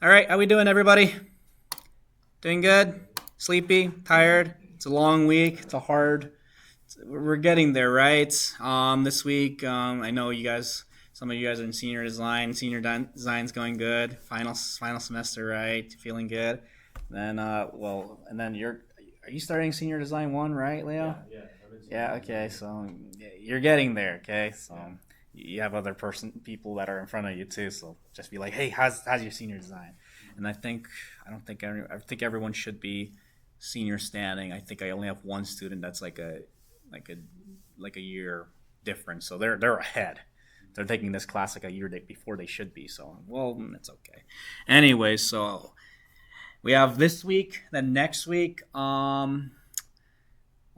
All right, how we doing, everybody? Doing good? Sleepy? Tired? It's a long week. It's a hard. We're getting there, right? This week, I know you guys. Some of you guys are in senior design. Design's going good. Final semester, right? Feeling good. Then, and then you're. Are you starting senior design one, right, Leo? Yeah, I'm in Yeah. senior Okay. design. So you're getting there. Okay. So Yeah. you have other people that are in front of you too. So just be like, hey, how's your senior design? And I don't think I think everyone should be senior standing. I think I only have one student that's like a like a year difference. So they're ahead. They're taking this class like a year before they should be. So well, it's okay. Anyway, so we have this week. Then next week, I'll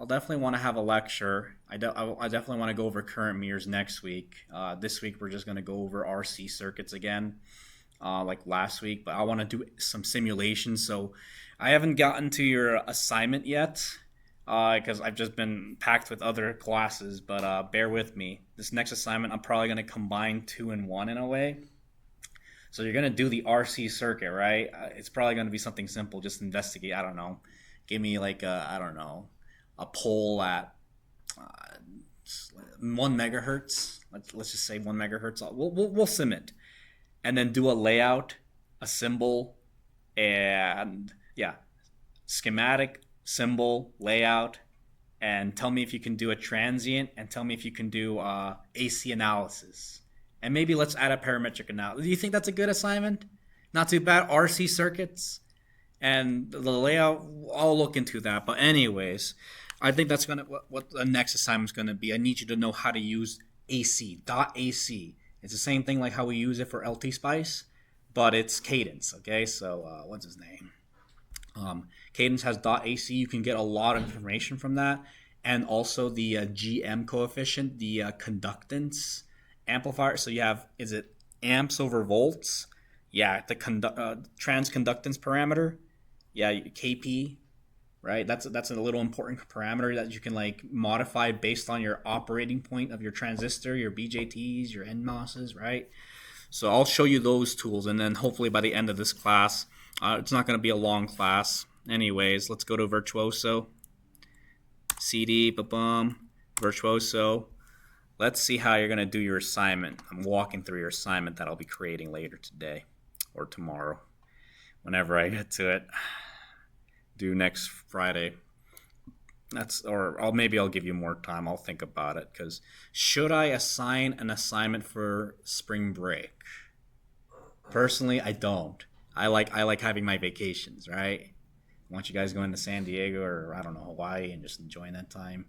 definitely want to have a lecture. I definitely want to go over current mirrors next week. This week we're just going to go over RC circuits again, like last week. But I want to do some simulations. So I haven't gotten to your assignment yet because I've just been packed with other classes. But bear with me. This next assignment I'm probably going to combine two and one in a way. So you're going to do the RC circuit, right? It's probably going to be something simple. Just investigate. I don't know. Give me like I don't know, a pole at 1 megahertz. Let's just say 1 megahertz. We'll sim it, and then do a layout, a symbol, and yeah, schematic, symbol, layout, and tell me if you can do a transient, and tell me if you can do AC analysis, and maybe let's add a parametric analysis. Do you think that's a good assignment? Not too bad. RC circuits and the layout. I'll look into that. But anyways, I think that's gonna what the next assignment's gonna be. I need you to know how to use AC dot AC. It's the same thing like how we use it for LT Spice, but it's Cadence. Okay, so what's his name? Cadence has dot AC. You can get a lot of information from that, and also the GM coefficient, the conductance amplifier. So you have is it amps over volts? Yeah, the transconductance parameter. Yeah, KP, right? That's a little important parameter that you can like modify based on your operating point of your transistor, your BJTs, your NMOSs, right? So I'll show you those tools, and then hopefully by the end of this class, it's not going to be a long class. Anyways, let's go to Virtuoso, CD, ba-bum, Virtuoso. Let's see how you're going to do your assignment. I'm walking through your assignment that I'll be creating later today or tomorrow, whenever I get to it. Due next Friday. Maybe I'll give you more time. I'll think about it because should I assign an assignment for spring break? Personally, I don't. I like having my vacations, right? I want you guys going to San Diego or I don't know Hawaii and just enjoying that time.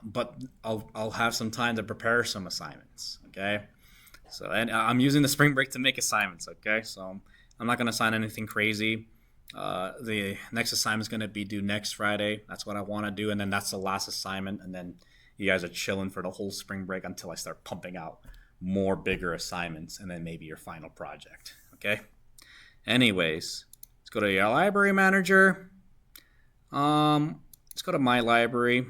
But I'll have some time to prepare some assignments. Okay, so and I'm using the spring break to make assignments. Okay, so I'm not gonna assign anything crazy. The next assignment is going to be due next Friday. That's what I want to do, and then that's the last assignment. And then you guys are chilling for the whole spring break until I start pumping out more bigger assignments, and then maybe your final project. Okay. Anyways, let's go to your library manager. Let's go to my library,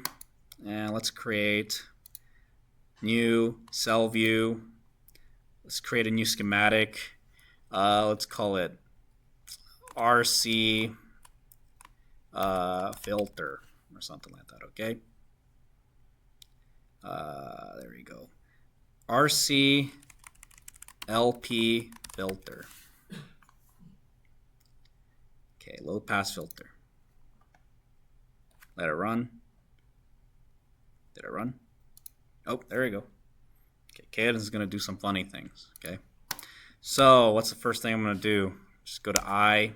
and let's create new cell view. Let's create a new schematic. Let's call it RC filter or something like that. Okay. There we go. RC LP filter. Okay, low pass filter. Let it run. Did it run? Oh, there we go. Okay, Cadence is gonna do some funny things. Okay. So what's the first thing I'm gonna do? Just go to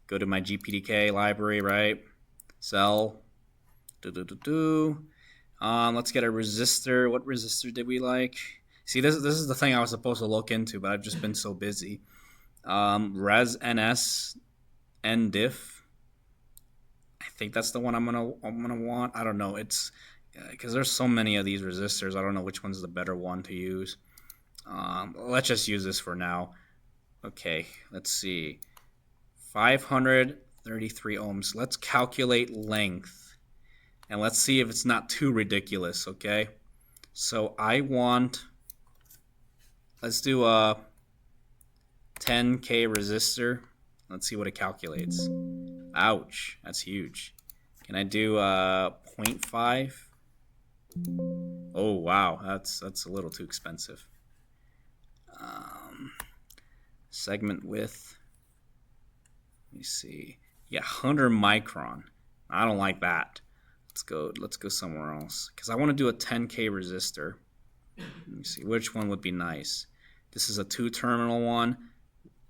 go to my GPDK library, right? Cell. Let's get a resistor. What resistor did we like? See, this is the thing I was supposed to look into, but I've just been so busy. Res NS NDiff. I think that's the one I'm gonna want. I don't know. It's because there's so many of these resistors. I don't know which one's the better one to use. Let's just use this for now. Okay, let's see. 533 ohms. Let's calculate length. And let's see if it's not too ridiculous, okay? So I want, let's do 10K resistor. Let's see what it calculates. Ouch, that's huge. Can I do 0.5? Oh wow, that's a little too expensive. Segment width. Let me see. Yeah, 100 micron. I don't like that. Let's go somewhere else because I want to do a 10K resistor. Let me see which one would be nice. This is a 2-terminal one.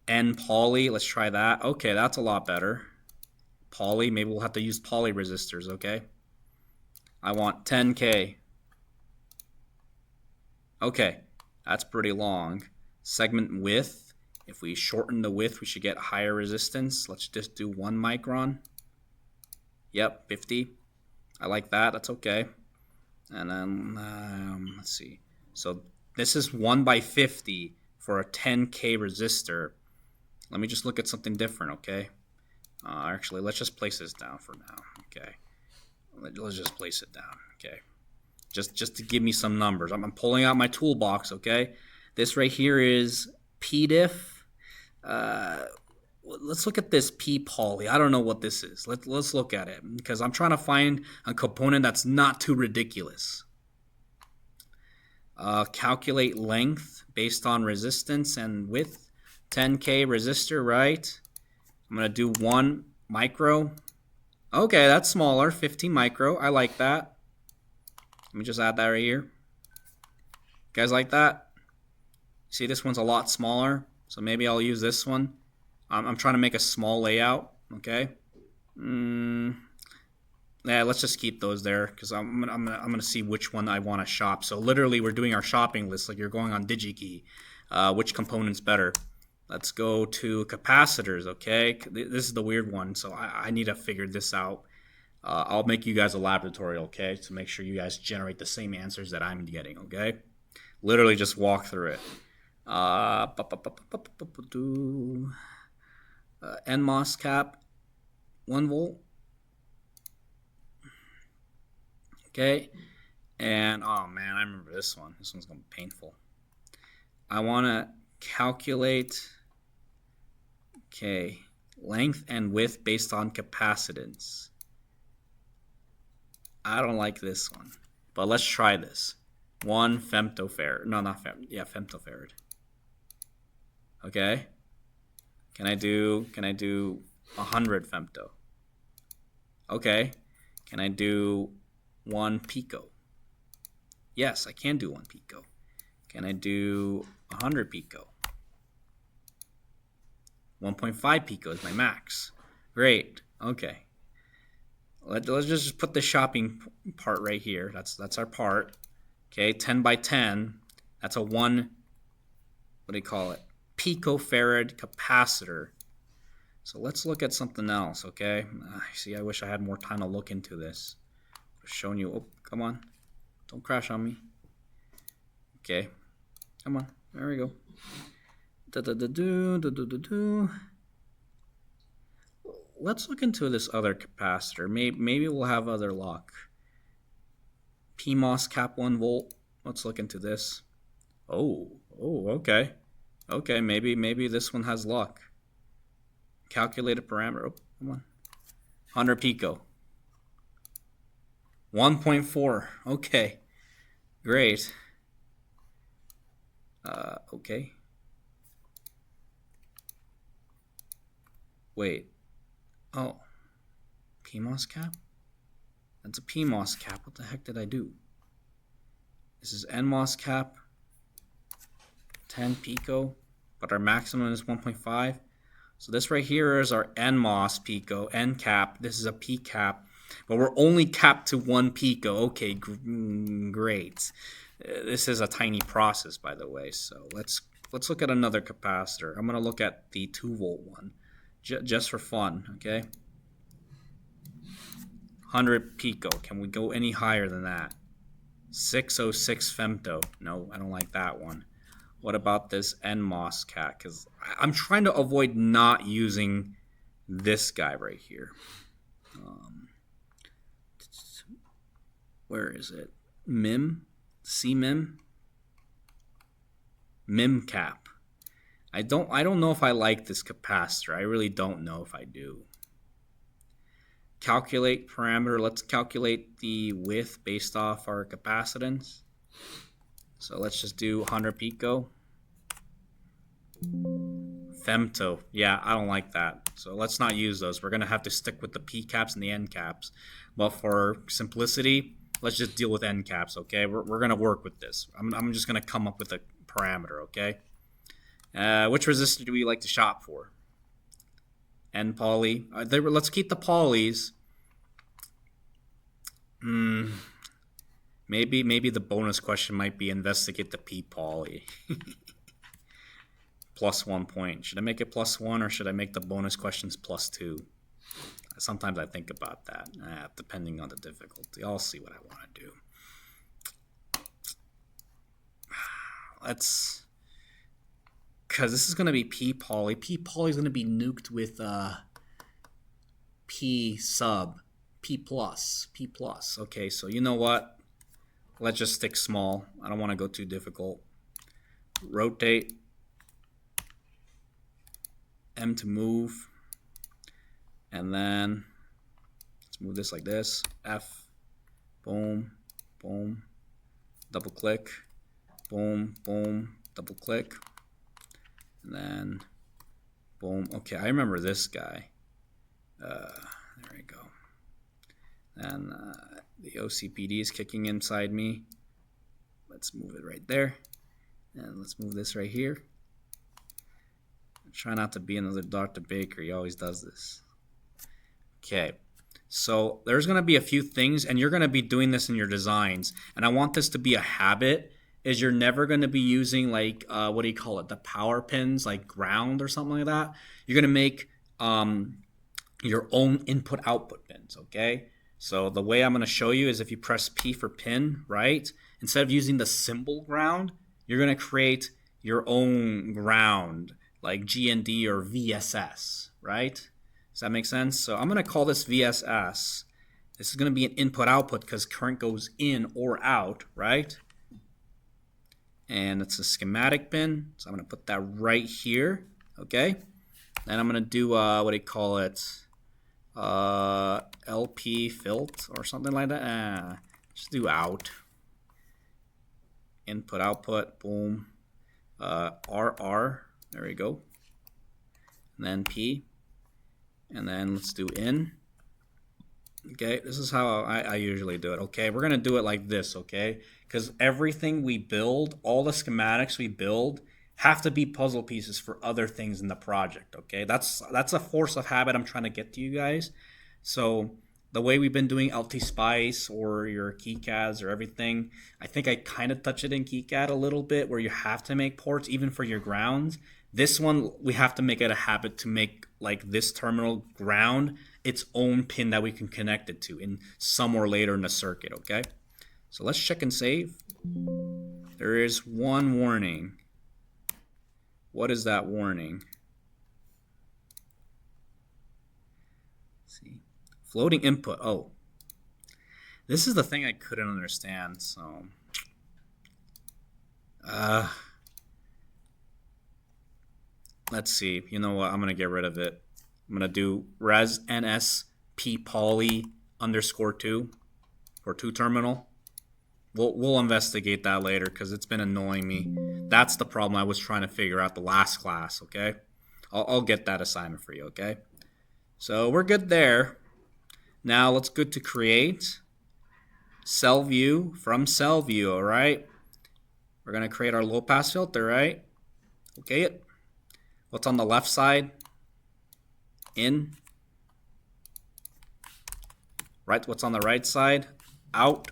N poly. Let's try that. Okay, that's a lot better. Poly. Maybe we'll have to use poly resistors. Okay. I want 10K. Okay, that's pretty long. Segment width. If we shorten the width, we should get higher resistance. Let's just do 1 micron. Yep, 50. I like that. That's okay. And then let's see. So this is 1/50 for a 10K resistor. Let me just look at something different, okay? Actually, let's just place this down for now, okay? Let's just place it down, okay? Just to give me some numbers. I'm pulling out my toolbox, okay? This right here is PDIF. Let's look at this P poly. I don't know what this is. Let's look at it because I'm trying to find a component that's not too ridiculous. Calculate length based on resistance and width. 10K resistor, right? I'm going to do 1 micro. Okay, that's smaller. 15 micro. I like that. Let me just add that right here. You guys like that? See, this one's a lot smaller, so maybe I'll use this one. I'm trying to make a small layout, okay? Yeah, let's just keep those there because I'm gonna see which one I want to shop. So literally, we're doing our shopping list like you're going on DigiKey. Which component's better? Let's go to capacitors, okay? This is the weird one, so I need to figure this out. I'll make you guys a lab tutorial, okay, to make sure you guys generate the same answers that I'm getting, okay? Literally just walk through it. NMOS cap, 1 volt. Okay, and oh man, I remember this one. This one's gonna be painful. I want to calculate, okay, length and width based on capacitance. I don't like this one, but let's try this. 1 femtofarad. No, not fem. Yeah, femtofarad. Okay. Can I do 100 femto? Okay. Can I do 1 pico? Yes, I can do 1 pico. Can I do 100 pico? 1.5 pico is my max. Great. Okay. Let's just put the shopping part right here. That's our part. Okay, 10 by 10. That's a 1, what do you call it? Picofarad capacitor. So let's look at something else, okay? See, I wish I had more time to look into this. I've shown you. Oh, come on. Don't crash on me. Okay. Come on. There we go. Let's look into this other capacitor. Maybe we'll have other luck. PMOS cap 1 volt. Let's look into this. Oh, okay. Okay, maybe this one has luck. Calculated parameter. Oh, come on. 100 pico. 1.4. Okay. Great. Okay. Wait. Oh. PMOS cap? That's a PMOS cap. What the heck did I do? This is NMOS cap. 10 pico. But our maximum is 1.5. So this right here is our NMOS pico, N cap. This is a P cap. But we're only capped to 1 pico. Okay, great. This is a tiny process, by the way. So let's look at another capacitor. I'm going to look at the 2 volt one, just for fun, okay? 100 pico. Can we go any higher than that? 606 femto. No, I don't like that one. What about this NMOS cat? Because I'm trying to avoid not using this guy right here. Where is it? MIM? CMIM? MIM cap. I don't know if I like this capacitor. I really don't know if I do. Calculate parameter. Let's calculate the width based off our capacitance. So let's just do 100 pico. Femto. Yeah, I don't like that. So let's not use those. We're going to have to stick with the P caps and the N caps. But for simplicity, let's just deal with N caps, okay? We're going to work with this. I'm just going to come up with a parameter, okay? Which resistor do we like to shop for? N poly. Let's keep the polys. Maybe the bonus question might be investigate the P poly. +1 point. Should I make it +1 or should I make the bonus questions +2? Sometimes I think about that, depending on the difficulty. I'll see what I want to do. Because this is going to be P poly. P poly is going to be nuked with P sub, P plus, P plus. Okay, so you know what? Let's just stick small. I don't want to go too difficult. Rotate. M to move. And then let's move this like this. F. Boom. Boom. Double click. Boom. Boom. Double click. And then boom. Okay, I remember this guy. There we go. And the OCPD is kicking inside me. Let's move it right there. And let's move this right here. Try not to be another Dr. Baker. He always does this. Okay. So there's going to be a few things, and you're going to be doing this in your designs. And I want this to be a habit, is you're never going to be using like, what do you call it? The power pins, like ground or something like that. You're going to make your own input-output pins, okay? So the way I'm going to show you is if you press P for pin, right? Instead of using the symbol ground, you're going to create your own ground, like GND or VSS, right? Does that make sense? So I'm going to call this VSS. This is going to be an input-output because current goes in or out, right? And it's a schematic pin, so I'm going to put that right here, okay? Then I'm going to do, what do you call it? LP filt or something like that. Just do out. Input, output, boom. RR, there we go. And then P. And then let's do in. Okay, this is how I usually do it. Okay, we're going to do it like this, okay? Because everything we build, all the schematics we build, have to be puzzle pieces for other things in the project, okay? That's a force of habit I'm trying to get to you guys. So the way we've been doing LT Spice or your KiCads or everything, I think I kind of touch it in KiCad a little bit where you have to make ports even for your grounds. This one, we have to make it a habit to make like this terminal ground its own pin that we can connect it to in somewhere later in the circuit, okay? So let's check and save. There is one warning. What is that warning? Let's see. Floating input. Oh. This is the thing I couldn't understand, so. Let's see. You know what? I'm going to get rid of it. I'm going to do res ns p poly _2 for 2 terminal. We'll investigate that later because it's been annoying me. That's the problem I was trying to figure out the last class, okay? I'll get that assignment for you, okay? So we're good there. Now let's go to create cell view from cell view, all right? We're going to create our low pass filter, right? Okay. What's on the left side? In. Right. What's on the right side? Out.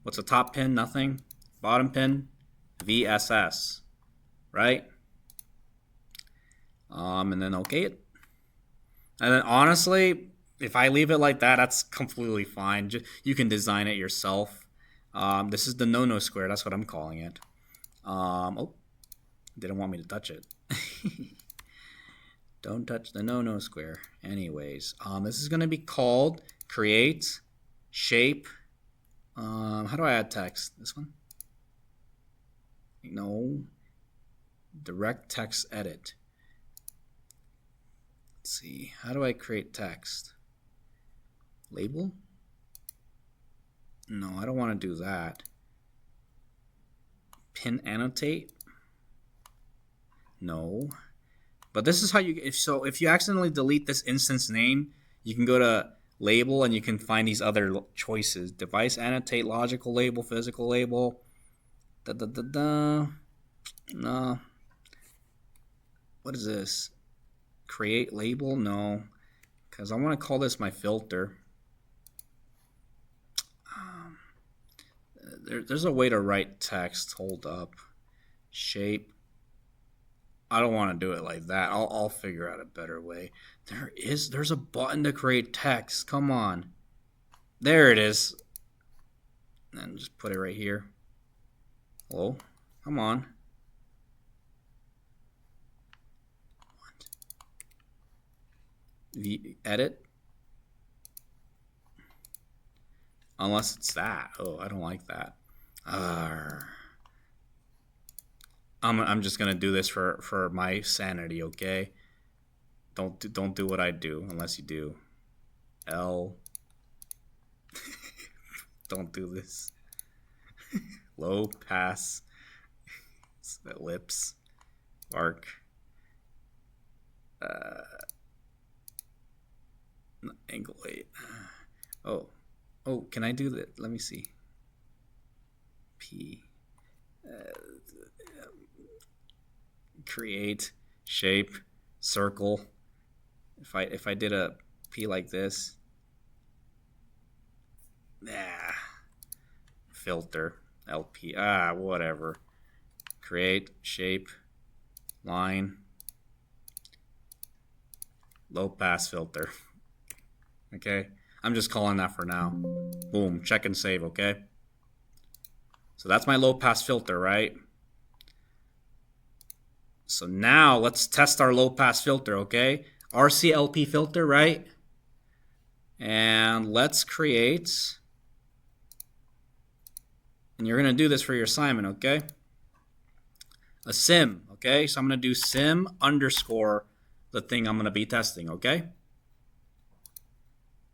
What's the top pin? Nothing. Bottom pin? VSS. Right? And then okay it. And then honestly, if I leave it like that, that's completely fine. You can design it yourself. This is the no-no square. That's what I'm calling it. Oh, didn't want me to touch it. Don't touch the no-no square. Anyways, this is going to be called create shape. How do I add text? This one? No. Direct text edit. Let's see. How do I create text? Label? No, I don't want to do that. Pin annotate? No. But this is how you, if you accidentally delete this instance name, you can go to label and you can find these other choices. Device annotate, logical label, physical label. No. What is this? Create label? No. Because I want to call this my filter. There's a way to write text. Hold up. Shape. I don't want to do it like that. I'll figure out a better way. There's a button to create text. Come on. There it is. And just put it right here. Hello? Come on. The edit. Unless it's that. Oh, I don't like that. I'm just gonna do this for my sanity, okay? Don't do what I do unless you do. L. Don't do this. Low pass. Ellipse. Arc. Angle 8. Oh, can I do that? Let me see. P. Create shape circle. If I did a P like this, filter LP, whatever. Create shape line low pass filter. Okay, I'm just calling that for now. Boom, check and save. Okay, so that's my low pass filter, right? So now let's test our low pass filter, okay? RCLP filter, right? And let's create, and you're gonna do this for your assignment, okay? A sim, okay? So I'm gonna do sim underscore the thing I'm gonna be testing, okay?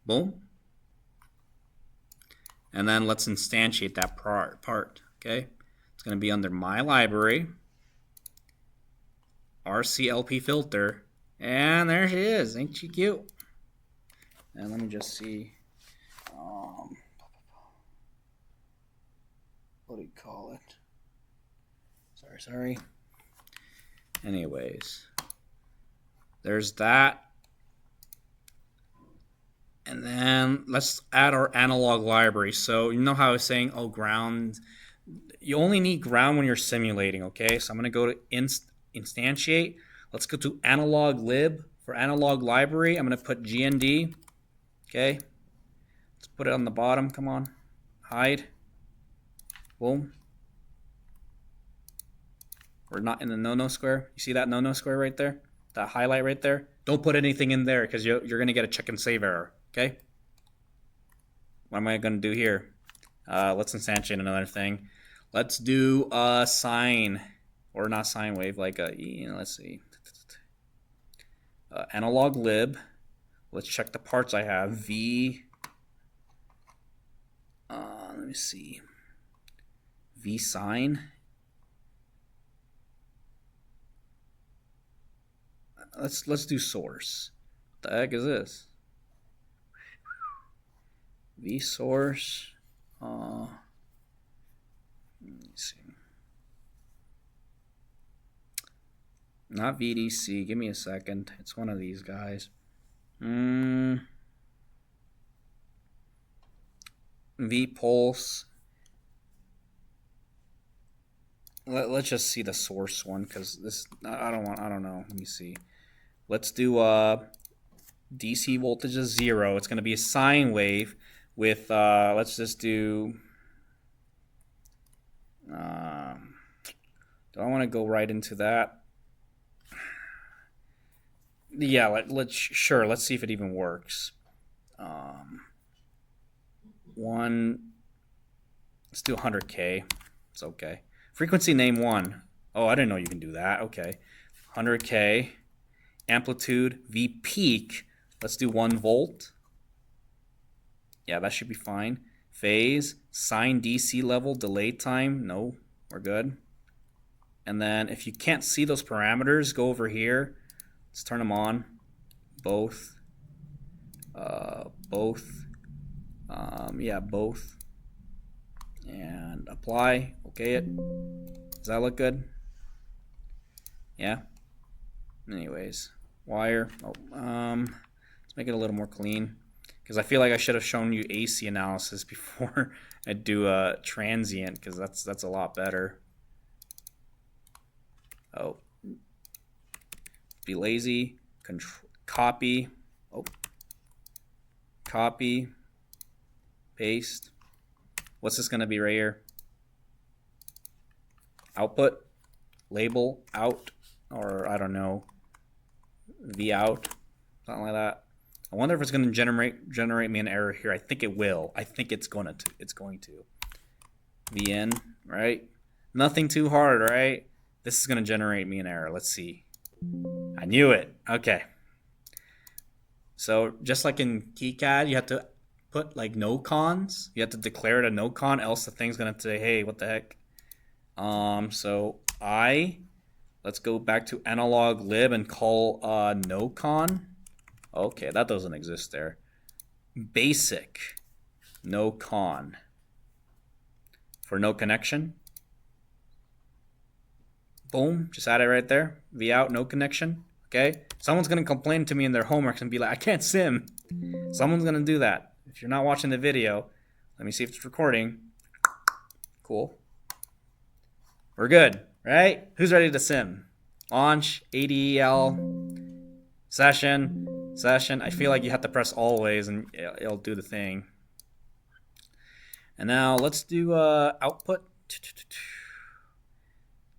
Boom. And then let's instantiate that part, okay? It's gonna be under my library. RCLP filter, and there she is. Ain't she cute? And let me just see. What do you call it? Sorry. Anyways, there's that. And then let's add our analog library. So you know how I was saying, oh, ground. You only need ground when you're simulating, okay? So I'm gonna go to instantiate. Let's go to analog lib for analog library. I'm going to put GND. Okay. Let's put it on the bottom. Come on. Hide. Boom. We're not in the no-no square. You see that no-no square right there? That highlight right there? Don't put anything in there because you're going to get a check and save error. Okay. What am I going to do here? Let's instantiate another thing. Let's do a sine. Or not sine wave, like let's see. Analog lib. Let's check the parts I have. V. Let me see. V sine. Let's do source. What the heck is this? V source. Let me see. Not VDC. Give me a second. It's one of these guys. V-pulse. Let's just see the source one because this I don't know. Let me see. Let's do DC voltage is 0. It's going to be a sine wave with let's just do. Do I want to go right into that? Yeah, let's see if it even works. Let's do 100K. It's okay. Frequency name 1. Oh, I didn't know you can do that. Okay. 100K. Amplitude, V peak. Let's do 1 volt. Yeah, that should be fine. Phase, sine DC level, delay time. No, we're good. And then if you can't see those parameters, go over here. Let's turn them on. Both. Both. Yeah, both. And apply. Okay, it. Does that look good? Yeah. Anyways, wire. Oh, let's make it a little more clean because I feel like I should have shown you AC analysis before I do a transient because that's a lot better. Oh, be lazy. Copy. Oh, copy. Paste. What's this gonna be right here? Output. Label out, or I don't know. V out, something like that. I wonder if it's going to generate me an error here. I think it will. I think it's going to. It's going to. V in, right? Nothing too hard, right? This is going to generate me an error. Let's see. I knew it. Okay. So just like in KiCad, you have to put like no cons. You have to declare it a no con, else the thing's going to say, hey, what the heck? So let's go back to analog lib and call no con. Okay, that doesn't exist there. Basic no con for no connection. Boom, just add it right there. V out, no connection. Okay, someone's gonna complain to me in their homework and be like, I can't sim. Someone's gonna do that. If you're not watching the video, let me see if it's recording. Cool. We're good, right? Who's ready to sim? Launch, ADEL, session. I feel like you have to press always and it'll do the thing. And now let's do output.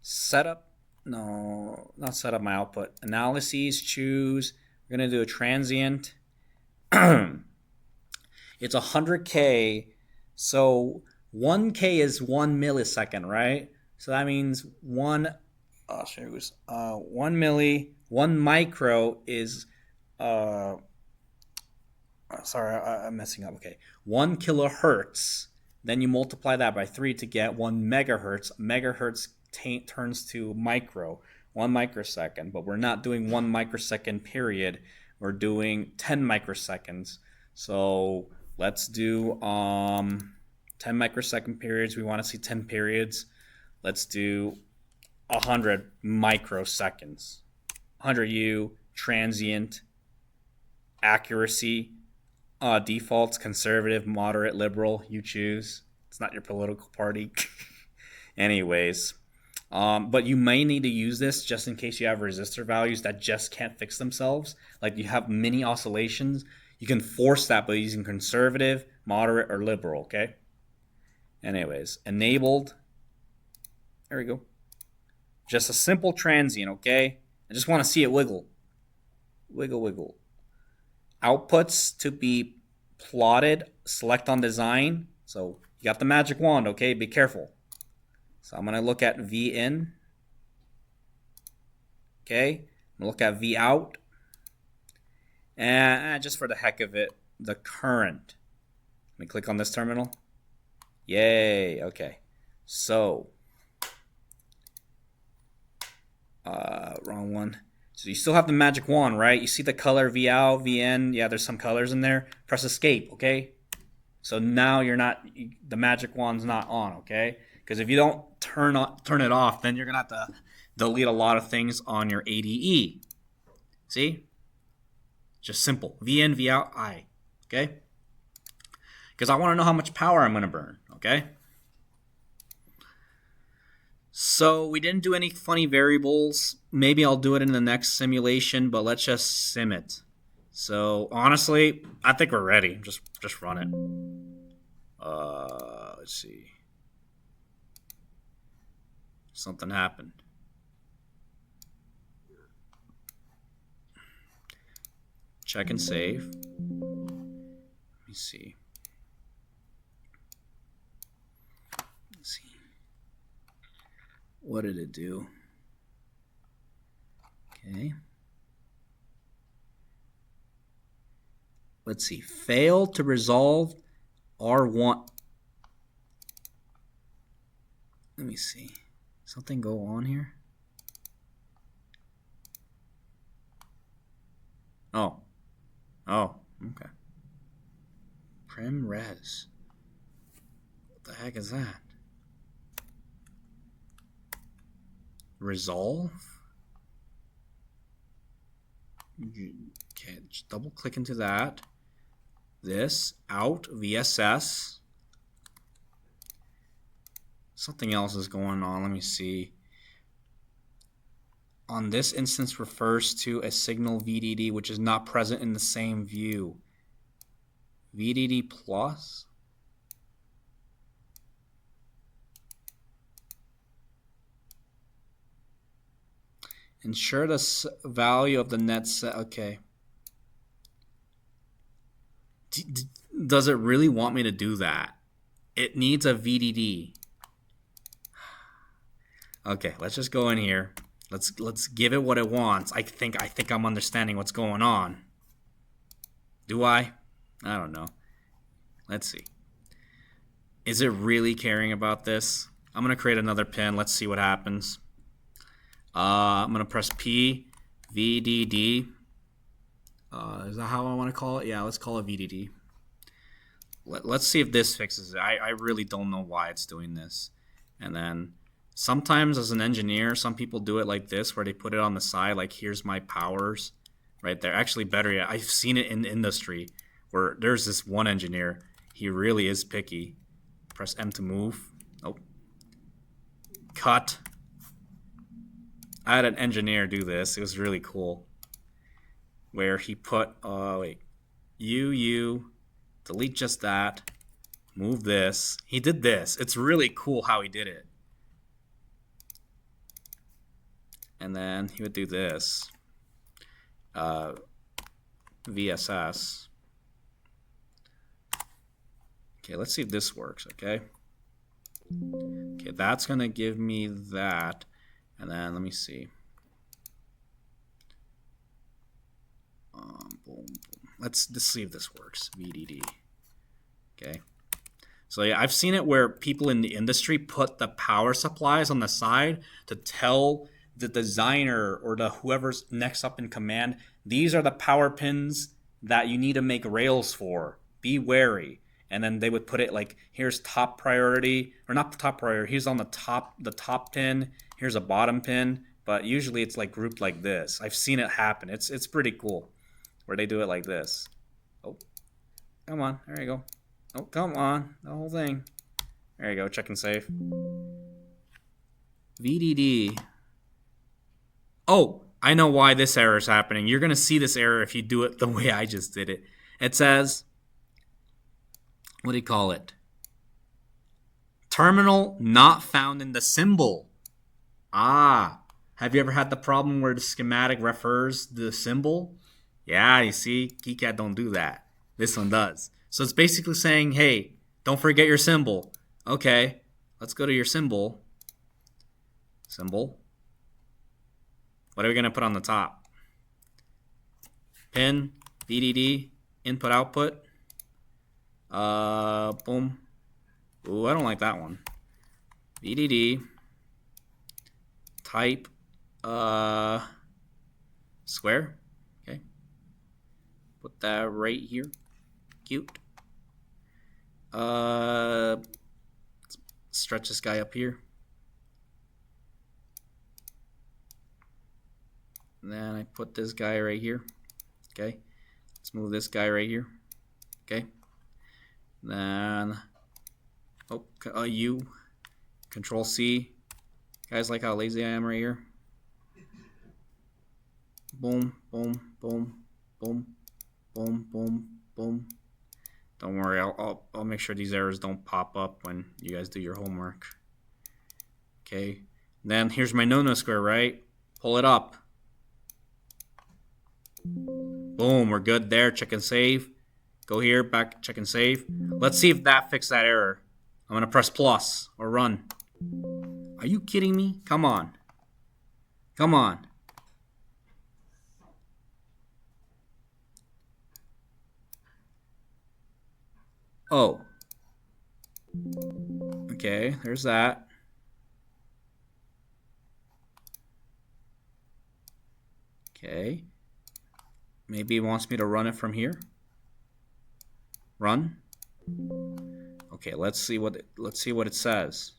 Setup. No, not set up my output. Analyses, choose. We're going to do a transient. It's 100K. So 1K is 1 millisecond, right? So that means 1 milli, 1 micro is, sorry, I'm messing up. Okay. 1 kilohertz. Then you multiply that by 3 to get 1 megahertz. Megahertz turns to micro, 1 microsecond. But we're not doing 1 microsecond period. We're doing 10 microseconds. So let's do 10 microsecond periods. We want to see 10 periods. Let's do 100 microseconds. 100U, transient, accuracy, defaults, conservative, moderate, liberal, you choose. It's not your political party. Anyways, but you may need to use this just in case you have resistor values that just can't fix themselves. Like you have mini oscillations. You can force that by using conservative, moderate, or liberal, okay? Anyways, enabled. There we go. Just a simple transient, okay? I just want to see it wiggle. Wiggle, wiggle. Outputs to be plotted. Select on design. So you got the magic wand, okay? Be careful. So I'm going to look at V in. Okay. I'm going to look at V out. And just for the heck of it, the current. Let me click on this terminal. Yay. Okay. So, wrong one. So you still have the magic wand, right? You see the color V out, V in. Yeah, there's some colors in there. Press escape, okay? So now you're not, the magic wand's not on, okay? Because if you don't turn it off, then you're going to have to delete a lot of things on your ADE. See? Just simple. V in, V out, I. Okay? Because I want to know how much power I'm going to burn, okay? So we didn't do any funny variables. Maybe I'll do it in the next simulation, but let's just sim it. So honestly, I think we're ready. Just run it. Let's see. Something happened. Check and save. Let me see. Let's see. What did it do? Okay. Let's see. Fail to resolve R1. Let me see. Something go on here? Oh. Oh, okay. Prim res. What the heck is that? Resolve? Okay, just double click into that. This, out, VSS. Something else is going on. Let me see. On this instance refers to a signal VDD which is not present in the same view. VDD plus? Ensure the value of the net set. Okay. Does it really want me to do that? It needs a VDD. Okay, let's just go in here. Let's give it what it wants. I think I'm understanding what's going on. Do I? I don't know. Let's see. Is it really caring about this? I'm gonna create another pin. Let's see what happens. I'm gonna press P, VDD. Is that how I want to call it? Yeah, let's call it VDD. Let's see if this fixes it. I really don't know why it's doing this. And then sometimes as an engineer, some people do it like this, where they put it on the side, like here's my powers right there. Actually, better yet, I've seen it in the industry where there's this one engineer. He really is picky. Press M to move. Oh. Cut. I had an engineer do this. It was really cool. Where he put, delete just that, move this. He did this. It's really cool how he did it. And then he would do this. VSS. Okay, let's see if this works, okay? Okay, that's gonna give me that. And then let me see. Boom, boom. Let's see if this works. VDD. Okay. So yeah, I've seen it where people in the industry put the power supplies on the side to tell the designer or the whoever's next up in command, these are the power pins that you need to make rails for. Be wary. And then they would put it like, here's top priority, or not top priority, here's on the top pin, here's a bottom pin, but usually it's like grouped like this. I've seen it happen. It's pretty cool where they do it like this. Oh, come on, there you go. Oh, come on, the whole thing. There you go, check and save. VDD. Oh, I know why this error is happening. You're going to see this error if you do it the way I just did it. It says, what do you call it? Terminal not found in the symbol. Ah, have you ever had the problem where the schematic refers the symbol? Yeah, you see, KiCad don't do that. This one does. So it's basically saying, hey, don't forget your symbol. Okay, let's go to your symbol. Symbol. What are we going to put on the top? Pin, VDD, input, output. Boom. Ooh, I don't like that one. VDD. Type. Square. Okay. Put that right here. Cute. Stretch this guy up here. And then I put this guy right here. Okay. Let's move this guy right here. Okay. Then, U. Control C. Guys, like how lazy I am right here. Boom, boom, boom, boom, boom, boom, boom. Don't worry, I'll make sure these errors don't pop up when you guys do your homework. Okay. Then here's my no-no square, right? Pull it up. Boom, we're good there. Check and save. Go here, back, check and save. Let's see if that fixed that error. I'm going to press plus or run. Are you kidding me? Come on. Come on. Oh. Okay, there's that. Okay. Maybe it wants me to run it from here. Run. Okay, let's see what it says.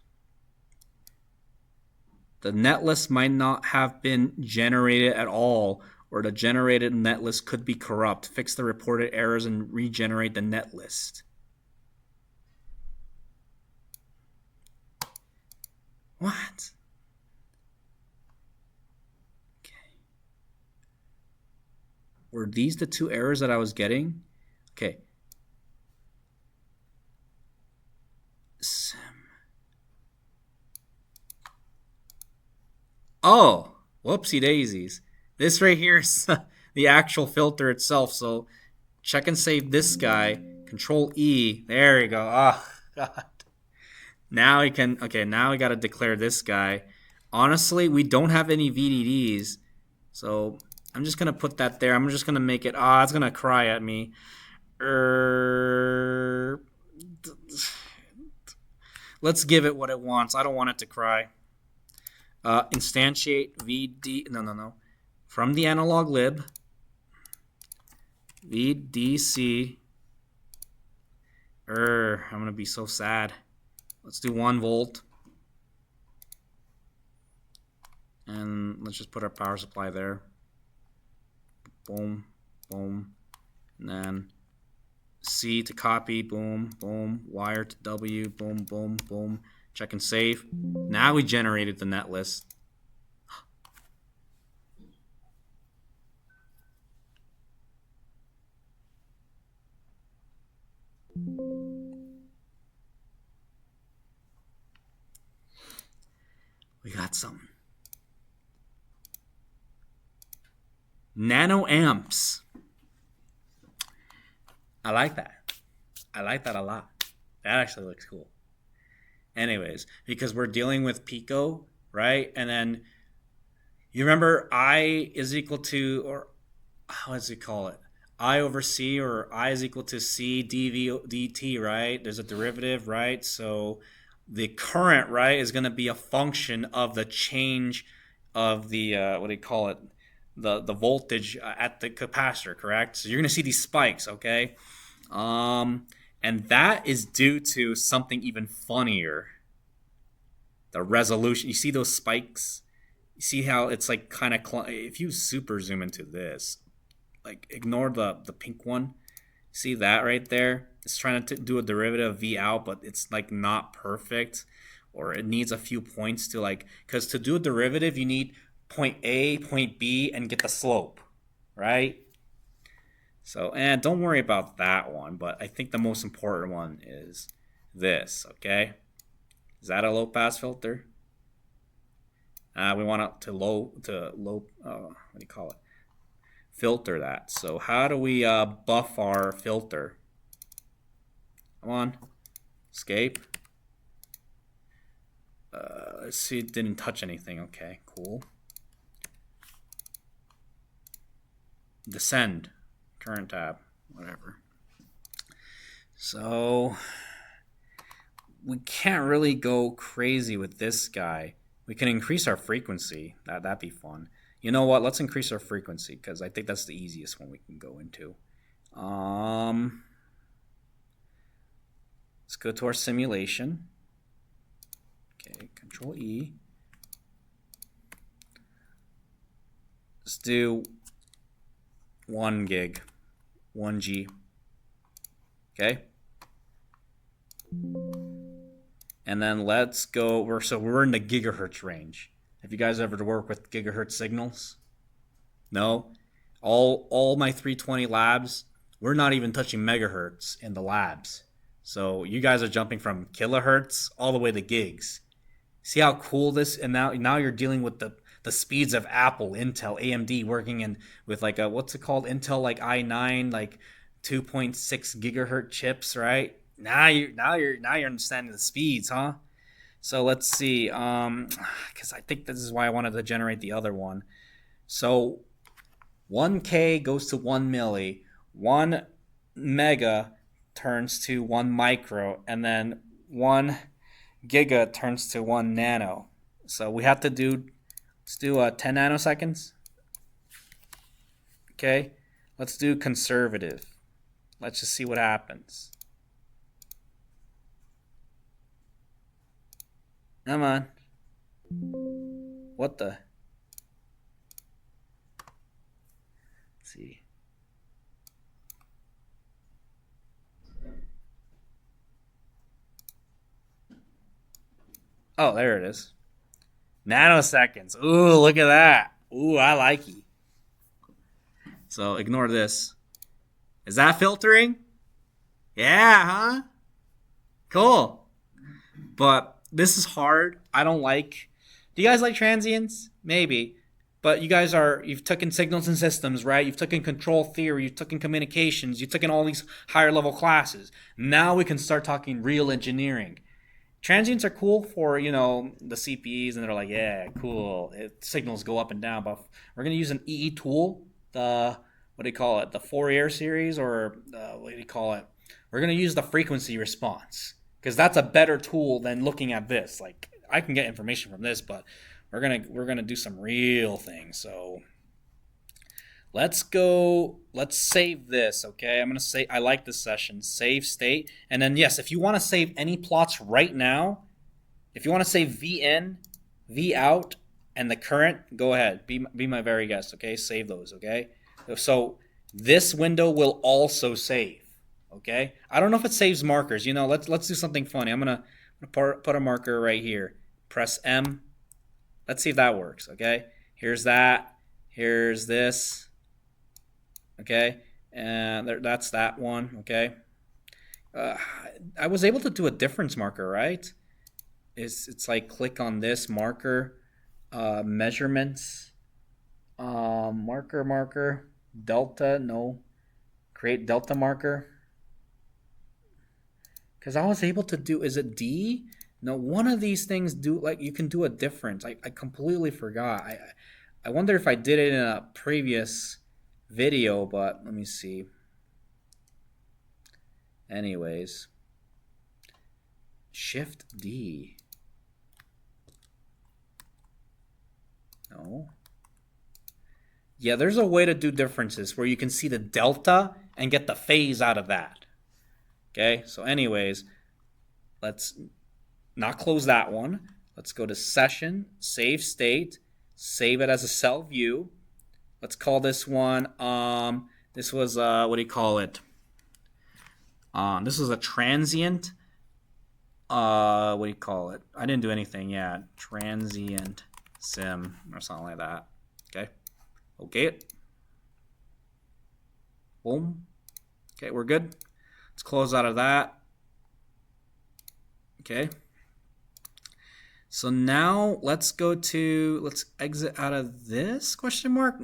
The netlist might not have been generated at all, or the generated netlist could be corrupt. Fix the reported errors and regenerate the netlist. What? Okay. Were these the two errors that I was getting? Okay. Oh, whoopsie daisies. This right here is the actual filter itself. So check and save this guy. Control E. There you go. Oh, God. Now we can, okay, now we got to declare this guy. Honestly, we don't have any VDDs. So I'm just going to put that there. I'm just going to make it, it's going to cry at me. Let's give it what it wants. I don't want it to cry. Instantiate VD, no. From the analog lib, VDC. I'm going to be so sad. Let's do 1 volt. And let's just put our power supply there. Boom, boom. And then C to copy, boom, boom. Wire to W, boom, boom, boom. Check and save. Now we generated the net list. We got some nanoamps. I like that. I like that a lot. That actually looks cool. Anyways, because we're dealing with pico, right? And then you remember I is equal to, or how does it call it? I over C, or I is equal to C dV dt, right? There's a derivative, right? So the current, right, is going to be a function of the change of the, what do you call it? The voltage at the capacitor, correct? So you're going to see these spikes, okay? And that is due to something even funnier. The resolution. You see those spikes? You see how it's like kind of, if you super zoom into this, like ignore the pink one. See that right there? It's trying to do a derivative of V out, but it's like not perfect, or it needs a few points to like, because to do a derivative, you need point A, point B, and get the slope, right? So, and don't worry about that one, but I think the most important one is this, okay? Is that a low pass filter? We want it to low, what do you call it? Filter that. So how do we buff our filter? Come on, escape. Let's see, it didn't touch anything. Okay, cool. Descend, current tab, whatever. So we can't really go crazy with this guy. We can increase our frequency. That'd be fun. You know what? Let's increase our frequency because I think that's the easiest one we can go into. Let's go to our simulation. Okay, Control E. Let's do 1 gig, 1 G. Okay. And then let's go. We're in the gigahertz range. Have you guys ever worked with gigahertz signals? No. All my 320 labs, we're not even touching megahertz in the labs. So you guys are jumping from kilohertz all the way to gigs. See how cool this? And now you're dealing with the speeds of Apple, Intel, AMD, working in with like a, what's it called? Intel like i9, like 2.6 gigahertz chips, right? Now you're understanding the speeds, huh? So let's see, because I think this is why I wanted to generate the other one. So 1K goes to 1 milli, 1 mega turns to 1 micro, and then 1 giga turns to 1 nano. So we have to do, let's do 10 nanoseconds. Okay, let's do conservative. Let's just see what happens. Come on. What the? Let's see. Oh, there it is. Nanoseconds. Ooh, look at that. Ooh, I like it. So ignore this. Is that filtering? Yeah, huh? Cool. But this is hard. I don't like. Do you guys like transients? Maybe. But you've taken signals and systems, right? You've taken control theory, you've taken communications, you've taken all these higher level classes. Now we can start talking real engineering. Transients are cool for, the CPEs, and they're like, yeah, cool. Signals go up and down, but we're going to use an EE tool, the Fourier series, or what do you call it? We're going to use the frequency response, because that's a better tool than looking at this. Like, I can get information from this, but we're gonna do some real things. So let's save this, okay? I'm gonna say I like this session. Save state, and then yes, if you want to save any plots right now, if you want to save V in, V out, and the current, go ahead. Be my very guest, okay? Save those, okay? So this window will also save, okay? I don't know if it saves markers. Let's do something funny. I'm gonna put a marker right here. Press M. Let's see if that works, okay? Here's that. Here's this. Okay? And that's that one, okay? I was able to do a difference marker, right? It's like click on this marker, measurements, marker, delta, no. Create delta marker. Because I was able to do, is it D? No, one of these things you can do a difference. I completely forgot. I wonder if I did it in a previous video, but let me see. Anyways, Shift D. No. Yeah, there's a way to do differences where you can see the delta and get the phase out of that. Okay, so anyways, let's not close that one. Let's go to session, save state, save it as a cell view. Let's call this one, this was, what do you call it? This was a transient, what do you call it? I didn't do anything yet. Transient sim or something like that. Okay. Boom. Okay, we're good. Let's close out of that. Okay. So now let's exit out of this question mark.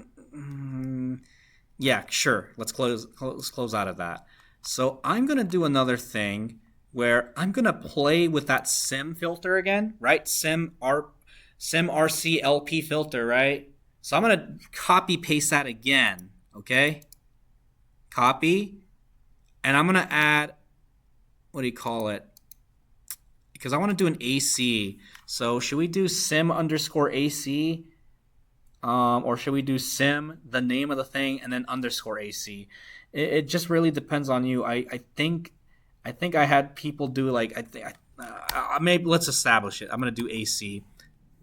Yeah, sure. Let's close out of that. So I'm going to do another thing where I'm going to play with that sim filter again, right? Sim RC LP filter, right? So I'm going to copy paste that again, okay? Copy. And I'm going to add, what do you call it? Because I want to do an AC. So should we do sim underscore AC? Or should we do sim, the name of the thing, and then underscore AC? It just really depends on you. I think I had people do maybe let's establish it. I'm going to do AC.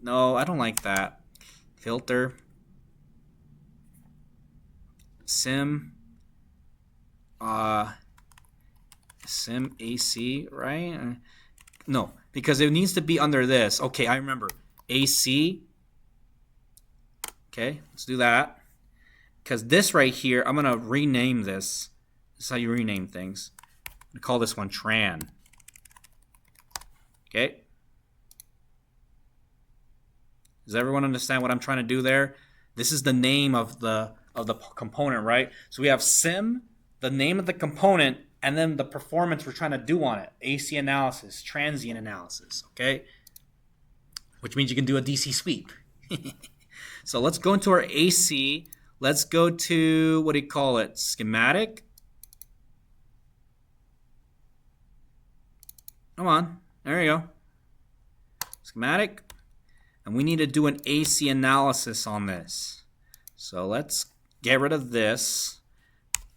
No, I don't like that. Filter. Sim. Sim AC, right? No, because it needs to be under this. Okay, I remember. AC. Okay, let's do that. Because this right here, I'm going to rename this. This is how you rename things. I'm going to call this one Tran. Okay. Does everyone understand what I'm trying to do there? This is the name of the component, right? So we have sim, the name of the component, and then the performance we're trying to do on it. AC analysis, transient analysis, okay? Which means you can do a DC sweep. So let's go into our AC. Let's go to, what do you call it? Schematic. Come on. There you go. Schematic. And we need to do an AC analysis on this. So let's get rid of this.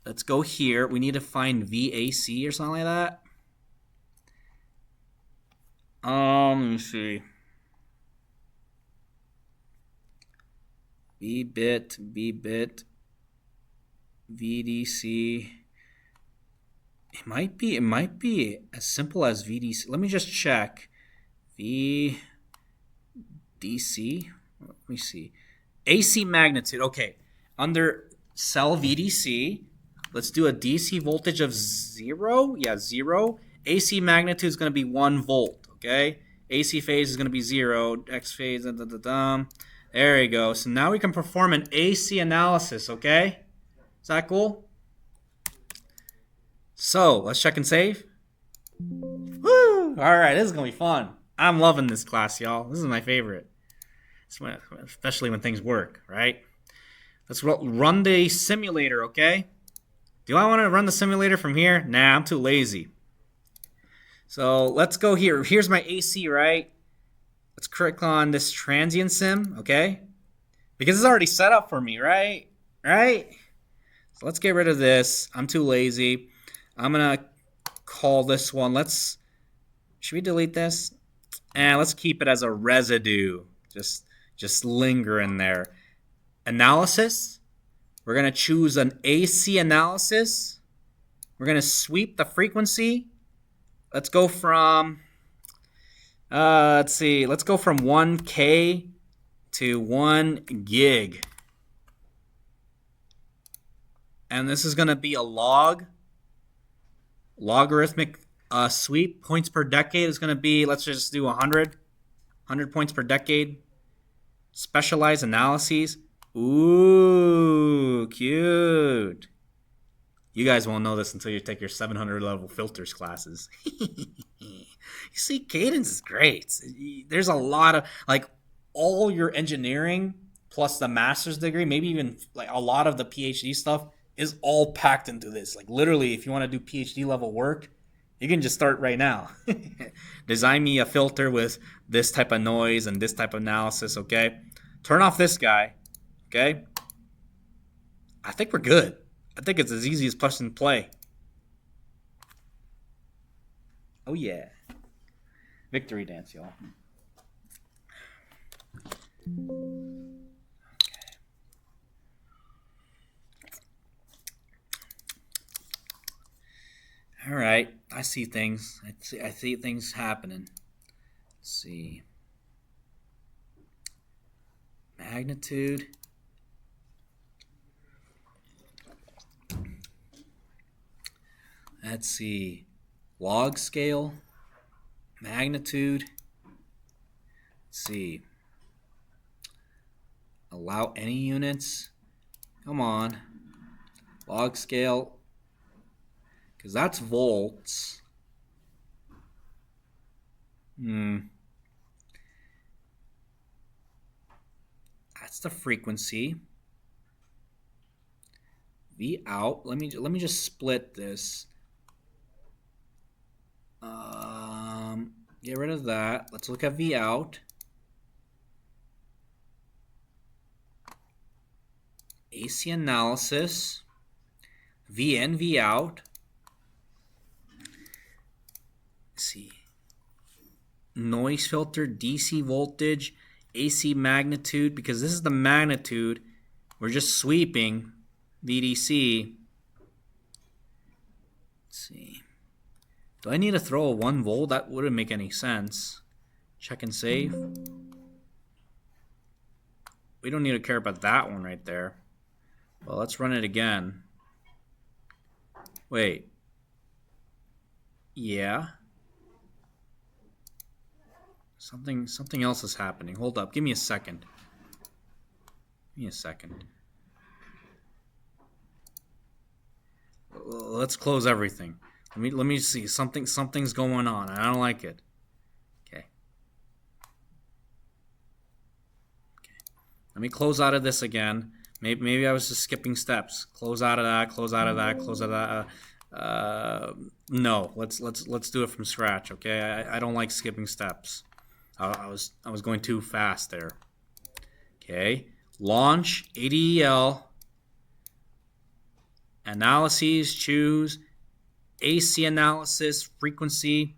Let's go here. We need to find VAC or something like that. Let me see. B-bit, VDC. It might be as simple as VDC. Let me just check. VDC. Let me see. AC magnitude. Okay. Under cell VDC, let's do a DC voltage of 0. Yeah, 0. AC magnitude is going to be 1 volt. Okay. AC phase is going to be 0. X phase. There you go. So now we can perform an AC analysis. Okay. Is that cool? So let's check and save. Woo! All right, this is gonna be fun. I'm loving this class, y'all. This is my favorite, especially when things work. Right? Let's run the simulator. Okay? Do I want to run the simulator from here? Nah, I'm too lazy. So let's go here. Here's my AC. Right? Let's click on this transient sim. Okay? Because it's already set up for me. Right? Right? So let's get rid of this. I'm too lazy. I'm gonna call this one. Should we delete this? Let's keep it as a residue. Just linger in there. Analysis. We're gonna choose an AC analysis. We're gonna sweep the frequency. Let's go from let's see. Let's go from 1K to 1 gig. And this is gonna be a logarithmic sweep. Points per decade is going to be, let's just do 100 points per decade. Specialized analyses. Ooh, cute. You guys won't know this until you take your 700 level filters classes. You see, cadence is great. There's a lot of, like, all your engineering plus the master's degree, maybe even like a lot of the PhD stuff is all packed into this. Like, literally, if you want to do PhD level work, you can just start right now. Design me a filter with this type of noise and this type of analysis, okay? Turn off this guy, okay? I think we're good. I think it's as easy as push and play. Oh, yeah. Victory dance, y'all. All right, I see things. I see things happening. Let's see. Magnitude. Let's see. Log scale. Magnitude. Let's see. Allow any units. Come on. Log scale. Because that's volts. That's the frequency. V out. Let me just split this. Get rid of that. Let's look at V out. AC analysis. V in, V out. Let's see. Noise filter, DC voltage, AC magnitude, because this is the magnitude. We're just sweeping VDC. Let's see. Do I need to throw a 1 volt? That wouldn't make any sense. Check and save. We don't need to care about that one right there. Well, let's run it again. Wait. Yeah. Something else is happening. Hold up. Give me a second. Give me a second. Let's close everything. Let me see. Something's going on. I don't like it. Okay. Let me close out of this again. Maybe I was just skipping steps. Close out of that. Close out of that. Close out of that. No, let's do it from scratch, okay? I don't like skipping steps. I was going too fast there. Okay, launch ADEL analyses. Choose AC analysis frequency.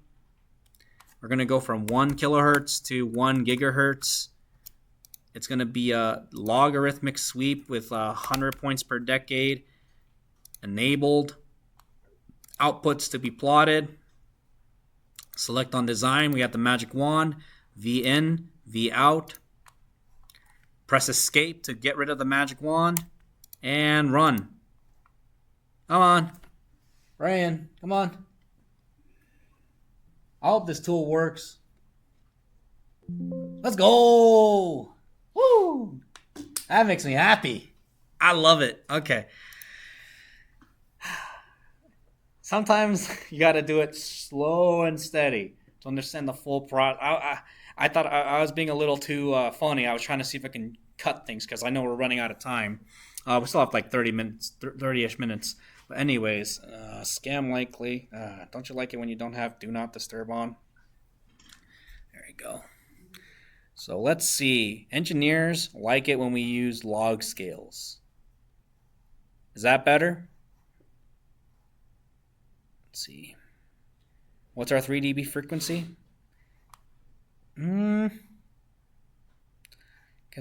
We're gonna go from 1 kilohertz to 1 gigahertz. It's gonna be a logarithmic sweep with 100 points per decade enabled. Outputs to be plotted. Select on design. We got the magic wand. V in, V out. Press escape to get rid of the magic wand. And run. Come on. Ryan, come on. I hope this tool works. Let's go. Woo! That makes me happy. I love it. Okay. Sometimes you got to do it slow and steady to understand the full process. I thought I was being a little too funny. I was trying to see if I can cut things because I know we're running out of time. We still have like 30 minutes, 30-ish minutes. But anyways, scam likely. Don't you like it when you don't have do not disturb on? There you go. So let's see. Engineers like it when we use log scales. Is that better? Let's see. What's our 3 dB frequency? Because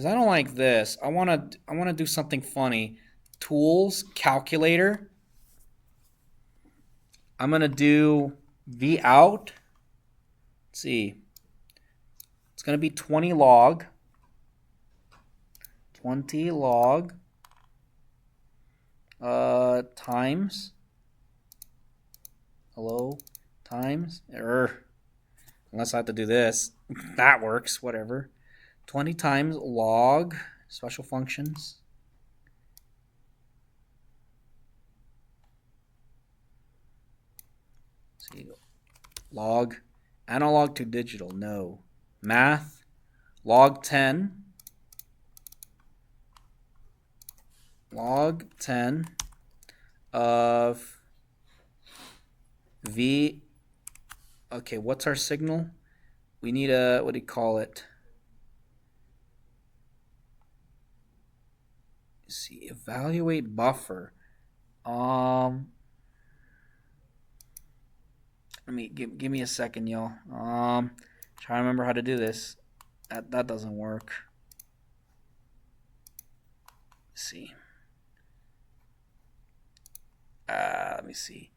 I don't like this. I want to do something funny. Tools, calculator. I'm going to do V out. Let's see. It's going to be 20 log. 20 log times. Hello, times error. Unless I have to do this. That works, whatever. 20 times log, special functions. Let's see. Log, analog to digital, no. Math, log 10. Log 10 of V. Okay, what's our signal? We need a, what do you call it? Let's see, evaluate buffer. Let me give me a second, y'all. Trying to remember how to do this. That doesn't work. Let's see. Let me see.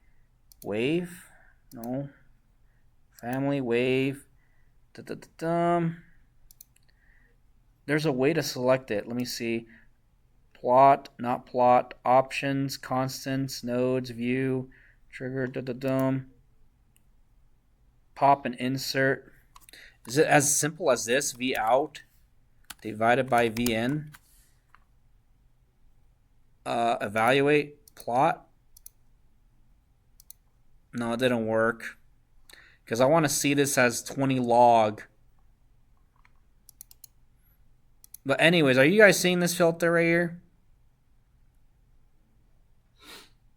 Wave, no. Family, wave. There's a way to select it. Let me see. Plot, not plot, options, constants, nodes, view, trigger, pop and insert. Is it as simple as this? V out divided by V in. Evaluate, plot. No, it didn't work. Because I want to see this as 20 log. But anyways, are you guys seeing this filter right here?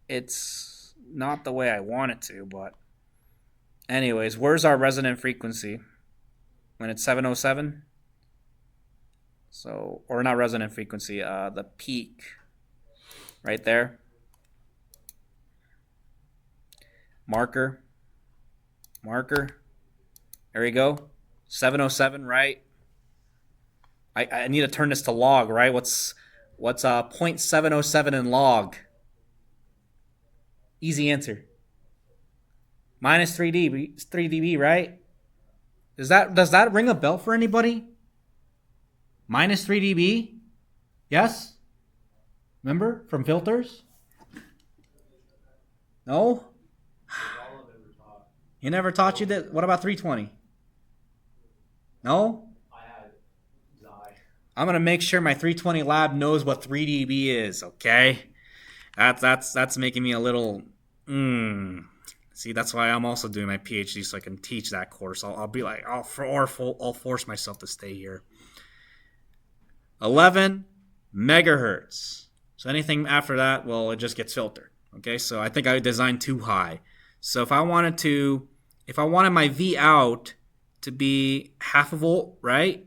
It's not the way I want it to, but anyways, where's our resonant frequency? When it's 707? So, or not resonant frequency, the peak. Right there. Marker. There we go. 707, right? I need to turn this to log, right? What's 0.707 in log? Easy answer. Minus 3 dB, 3 dB, right? Does that ring a bell for anybody? Minus 3 dB? Yes? Remember from filters? No? He never taught you that? What about 320? No? I'm gonna make sure my 320 lab knows what 3 dB is, okay? That's making me a little See, that's why I'm also doing my PhD so I can teach that course. I'll be like, I'll force myself to stay here. 11 megahertz. So anything after that, well, it just gets filtered. Okay, so I think I designed too high. So if I wanted my V out to be half a volt, right?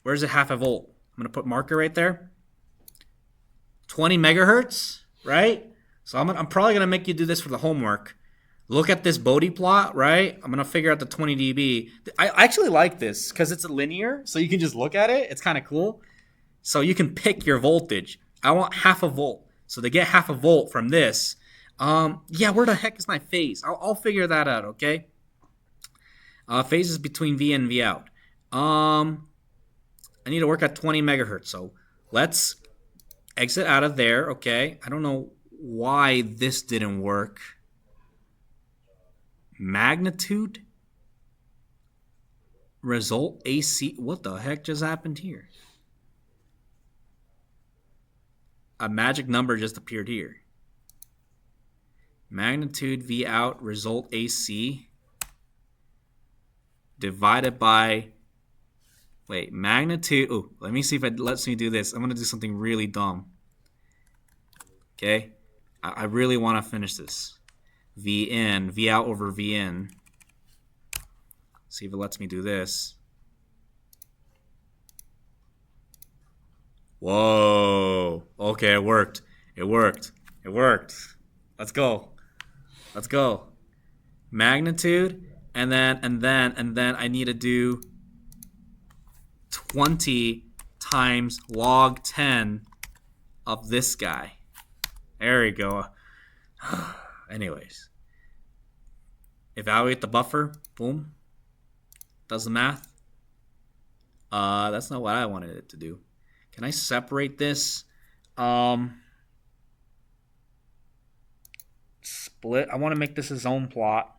Where's it half a volt? I'm gonna put marker right there. 20 megahertz, right? So I'm probably gonna make you do this for the homework. Look at this Bodhi plot, right? I'm gonna figure out the 20 dB. I actually like this because it's a linear, so you can just look at it. It's kind of cool. So you can pick your voltage. I want half a volt. So to get half a volt from this, yeah, where the heck is my phase? I'll figure that out, okay? Phases between V and V out. I need to work at 20 megahertz. So let's exit out of there, okay? I don't know why this didn't work. Magnitude? Result AC? What the heck just happened here? A magic number just appeared here. Magnitude V out result AC divided by, wait, magnitude. Oh, let me see if it lets me do this. I'm going to do something really dumb. Okay. I really want to finish this. V in, V out over V in. See if it lets me do this. Whoa. Okay, it worked. It worked. It worked. Let's go. Let's go. Magnitude, and then I need to do 20 times log 10 of this guy. There we go. Anyways. Evaluate the buffer. Boom. Does the math. That's not what I wanted it to do. Can I separate this? Split. I want to make this a zone plot.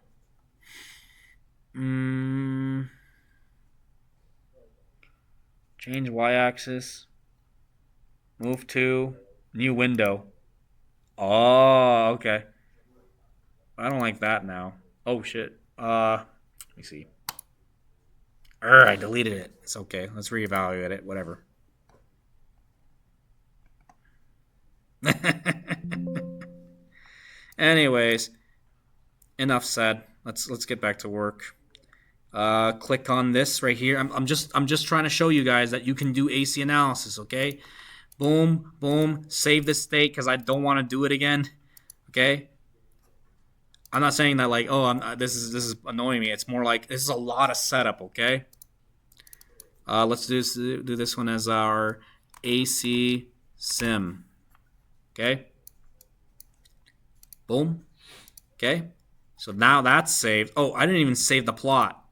Change y-axis. Move to new window. Oh, okay. I don't like that now. Oh shit. Let me see. I deleted it. It's okay. Let's reevaluate it. Whatever. Anyways, enough said. Let's get back to work. Click on this right here. I'm just trying to show you guys that you can do AC analysis. Okay. Boom, boom. Save this state because I don't want to do it again. Okay. I'm not saying that like, oh, this is annoying me. It's more like this is a lot of setup. Okay. Let's do this one as our AC sim. Okay. Boom. Okay. So now that's saved. Oh, I didn't even save the plot.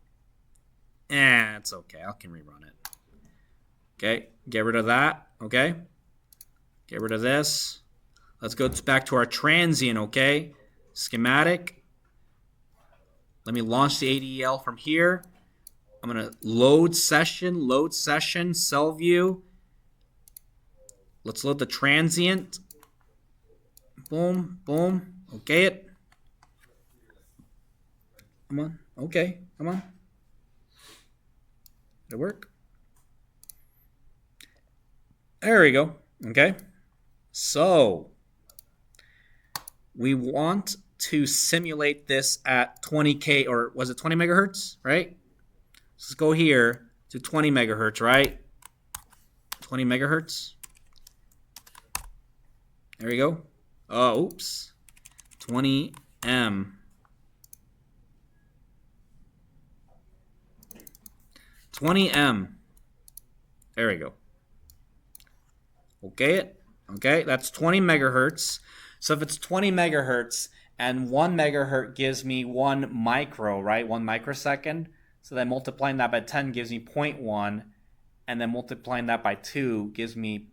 It's okay. I can rerun it. Okay. Get rid of that. Okay. Get rid of this. Let's go back to our transient. Okay. Schematic. Let me launch the ADEL from here. I'm going to load session, cell view. Let's load the transient. Boom, boom. Okay it. Come on. Okay, come on. Did it work? There we go. Okay. So we want to simulate this at 20K, or was it 20 megahertz, right? Let's go here to 20 megahertz, right? 20 megahertz. There we go. Oh, oops. 20 M. 20 M. There we go. Okay, that's 20 megahertz. So if it's 20 megahertz and 1 megahertz gives me 1 micro, right? 1 microsecond. So then multiplying that by 10 gives me 0.1. And then multiplying that by 2 gives me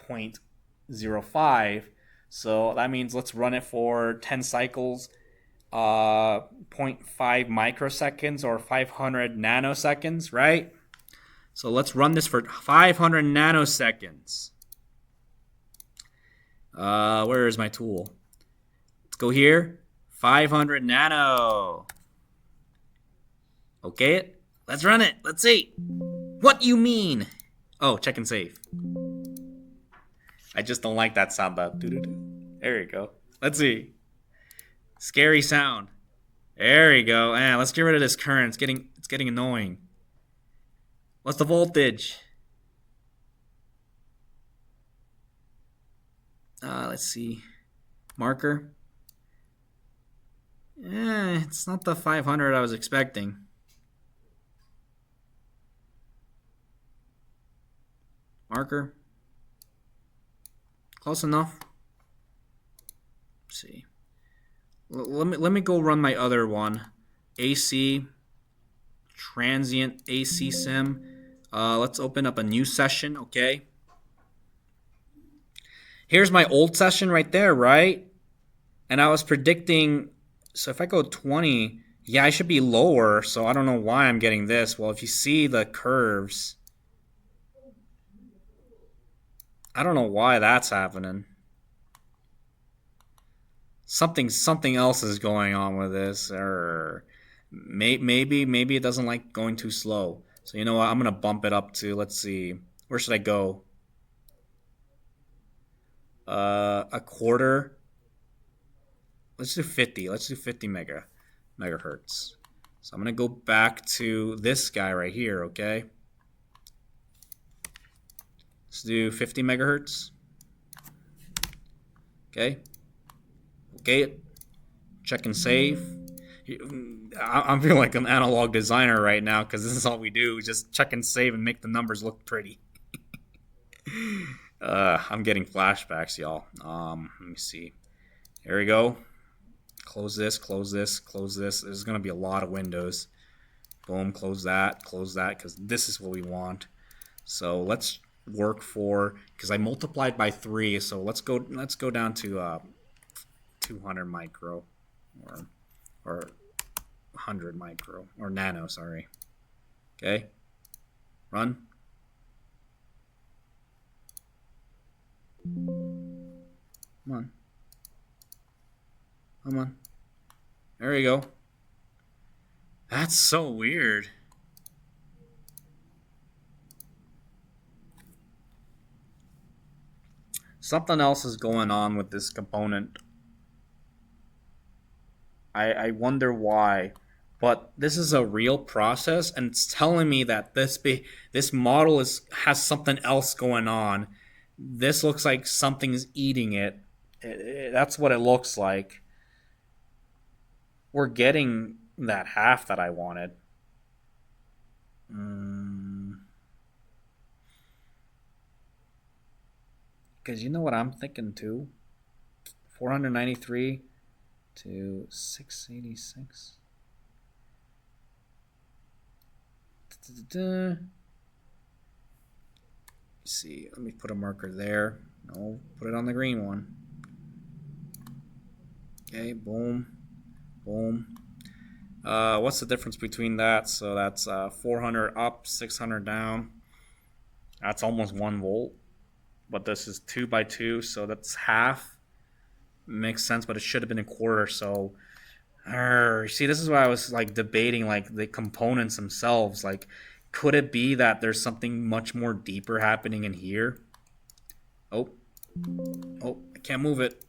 0.05. So that means let's run it for 10 cycles. 0.5 microseconds or 500 nanoseconds, right? So let's run this for 500 nanoseconds. Where is my tool? Let's go here. 500 nano. Okay, let's run it. Let's see. What you mean? Oh, check and save. I just don't like that sound. There you go. Let's see. Scary sound. There we go. Let's get rid of this current. It's getting annoying. What's the voltage? Let's see. Marker. It's not the 500 I was expecting. Marker. Close enough. Let's see. Let me go run my other one. AC. Transient AC Sim. Let's open up a new session, okay? Here's my old session right there, right? And I was predicting, so if I go 20, yeah, I should be lower, so I don't know why I'm getting this. Well, if you see the curves, I don't know why that's happening. Something else is going on with this, or maybe it doesn't like going too slow. So you know what? I'm gonna bump it up to, let's see, where should I go? A quarter. Let's do 50. Let's do 50 megahertz. So I'm gonna go back to this guy right here. Okay. Let's do 50 megahertz. Okay. Okay. Check and save. I'm feeling like an analog designer right now because this is all we do. Just check and save and make the numbers look pretty. I'm getting flashbacks, y'all. Let me see. Here we go. Close this, close this, close this. There's going to be a lot of windows. Boom, close that, because this is what we want. So let's work for, because I multiplied by 3, so let's go down to 200 micro, or 100 micro, or nano, sorry. Okay, run. Come on. Come on. There we go. That's so weird. Something else is going on with this component. I wonder why. But this is a real process, and it's telling me that this model has something else going on. This looks like something's eating it. That's what it looks like. We're getting that half that I wanted. Because you know what I'm thinking too? 493 to 686. Let's see, let me put a marker there. No, put it on the green one. Okay, boom, boom. What's the difference between that? So that's 400 up, 600 down. That's almost 1 volt. But this is 2 by 2, so that's half. Makes sense, but it should have been a quarter. So, see, this is why I was like debating like the components themselves. Like, could it be that there's something much more deeper happening in here? Oh, I can't move it.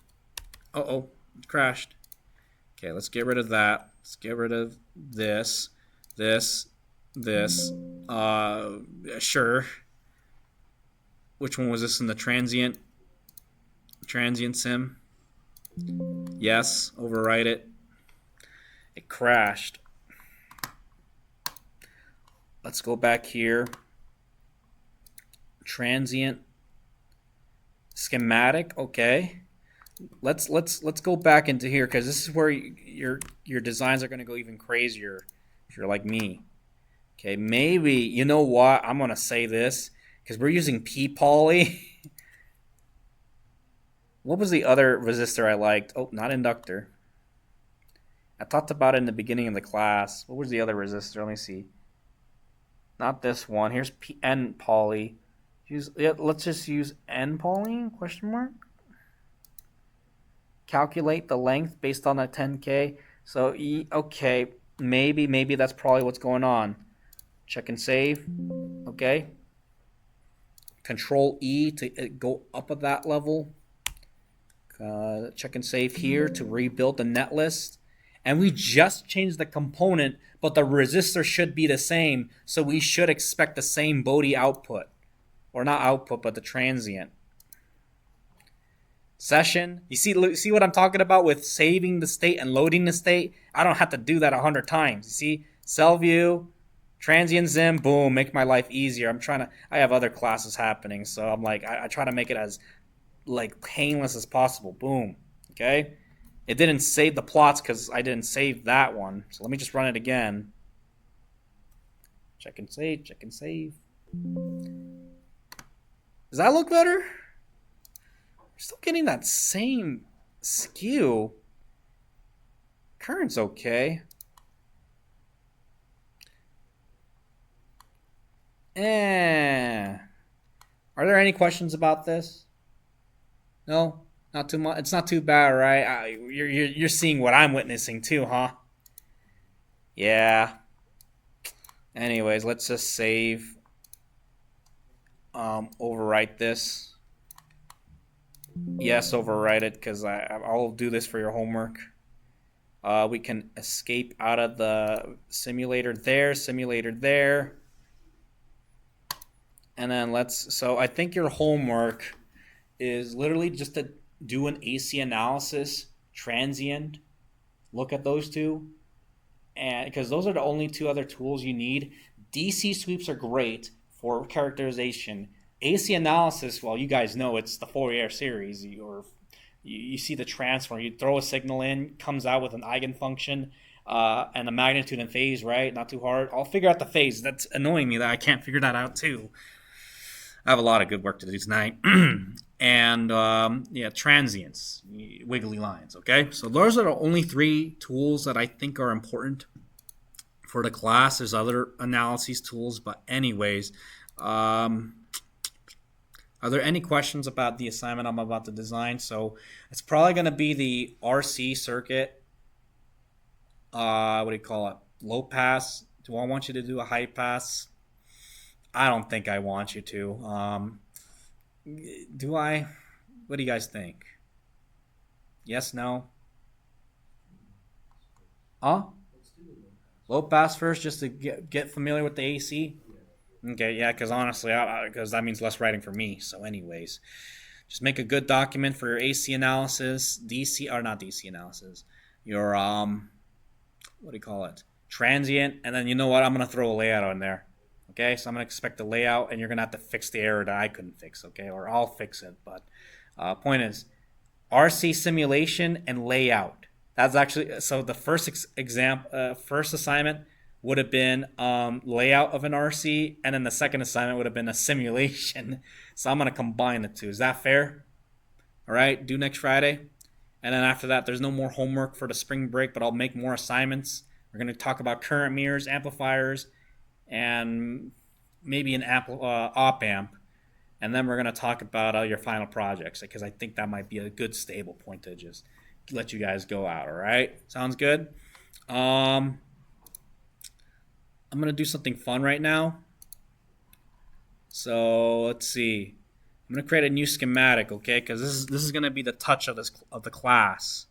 Oh, it crashed. Okay, let's get rid of that. Let's get rid of this. Sure. Which one was this in the transient? Transient sim? Yes, overwrite it. It crashed. Let's go back here. Transient schematic, okay. Let's go back into here because this is where your designs are going to go even crazier if you're like me. Okay, maybe, you know what? I'm going to say this because we're using P-poly. What was the other resistor I liked? Oh, not inductor. I talked about it in the beginning of the class. What was the other resistor? Let me see. Not this one. Here's N-poly. Let's just use N-poly? Question mark. Calculate the length based on a 10K. So, okay, maybe that's probably what's going on. Check and save. Okay. Control E to go up at that level. Check and save here to rebuild the netlist. And we just changed the component, but the resistor should be the same, so we should expect the same Bodhi output. Or not output, but the transient. Session. You see what I'm talking about with saving the state and loading the state? I don't have to do that 100 times. You see? Cell view, transient zim, boom, make my life easier. I have other classes happening, so I'm like, I try to make it as like painless as possible. Boom. Okay? It didn't save the plots because I didn't save that one. So let me just run it again. Check and save, check and save. Does that look better? We're still getting that same skew. Current's okay. Are there any questions about this? No? Not too much. It's not too bad, right? You're seeing what I'm witnessing too, huh? Yeah. Anyways, let's just save. Overwrite this. Yes, overwrite it because I'll do this for your homework. We can escape out of the simulator there. And then so I think your homework is literally just to do an AC analysis, transient, look at those two, and because those are the only two other tools you need. DC sweeps are great for characterization. AC analysis, well, you guys know it's the Fourier series. You see the transform, you throw a signal in, comes out with an eigenfunction, and the magnitude and phase, right? Not too hard. I'll figure out the phase. That's annoying me that I can't figure that out too. I have a lot of good work to do tonight. And transients, wiggly lines, okay? So those are the only three tools that I think are important for the class. There's other analyses tools, but anyways, are there any questions about the assignment I'm about to design? So it's probably going to be the RC circuit. What do you call it? Low pass. Do I want you to do a high pass? I don't think I want you to. Do I? What do you guys think? Yes, no? Huh? Low pass first just to get familiar with the AC? Okay, yeah, because honestly, because that means less writing for me. So anyways, just make a good document for your AC analysis, DC, or not DC analysis, your, what do you call it? Transient, and then you know what? I'm going to throw a layout in there. Okay, so I'm going to expect the layout, and you're going to have to fix the error that I couldn't fix, okay? Or I'll fix it, but point is, RC simulation and layout. That's actually, so the first first assignment would have been layout of an RC, and then the second assignment would have been a simulation. So I'm going to combine the two. Is that fair? All right, due next Friday. And then after that, there's no more homework for the spring break, but I'll make more assignments. We're going to talk about current mirrors, amplifiers, and maybe an op amp. And then we're going to talk about your final projects, because I think that might be a good stable point to just let you guys go out, all right? Sounds good? I'm going to do something fun right now. So let's see. I'm going to create a new schematic, okay? Because this is going to be the touch of the class,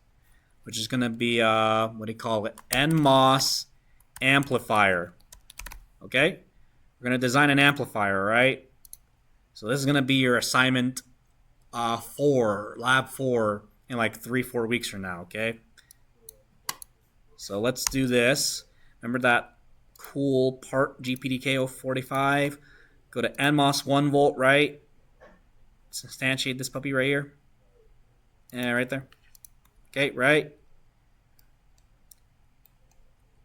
which is going to be, what do you call it? NMOS amplifier, okay? We're going to design an amplifier, right? So this is going to be your assignment 4, lab 4, in like 3-4 weeks from now, okay? So let's do this. Remember that cool part GPDK 045? Go to NMOS 1 volt, right? Let's instantiate this puppy right here. Yeah, right there. Okay, right?